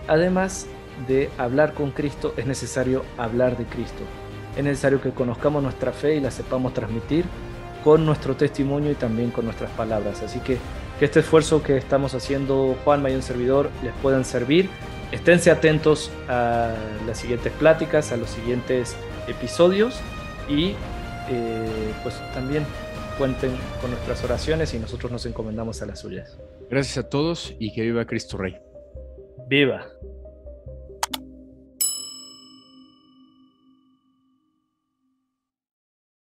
B: además de hablar con Cristo, es necesario hablar de Cristo. Es necesario que conozcamos nuestra fe y la sepamos transmitir con nuestro testimonio y también con nuestras palabras. Así que este esfuerzo que estamos haciendo Juanma y un servidor les puedan servir. Esténse atentos a las siguientes pláticas, a los siguientes episodios y pues también cuenten con nuestras oraciones y nosotros nos encomendamos a las suyas.
A: Gracias a todos y que viva Cristo Rey.
B: ¡Viva!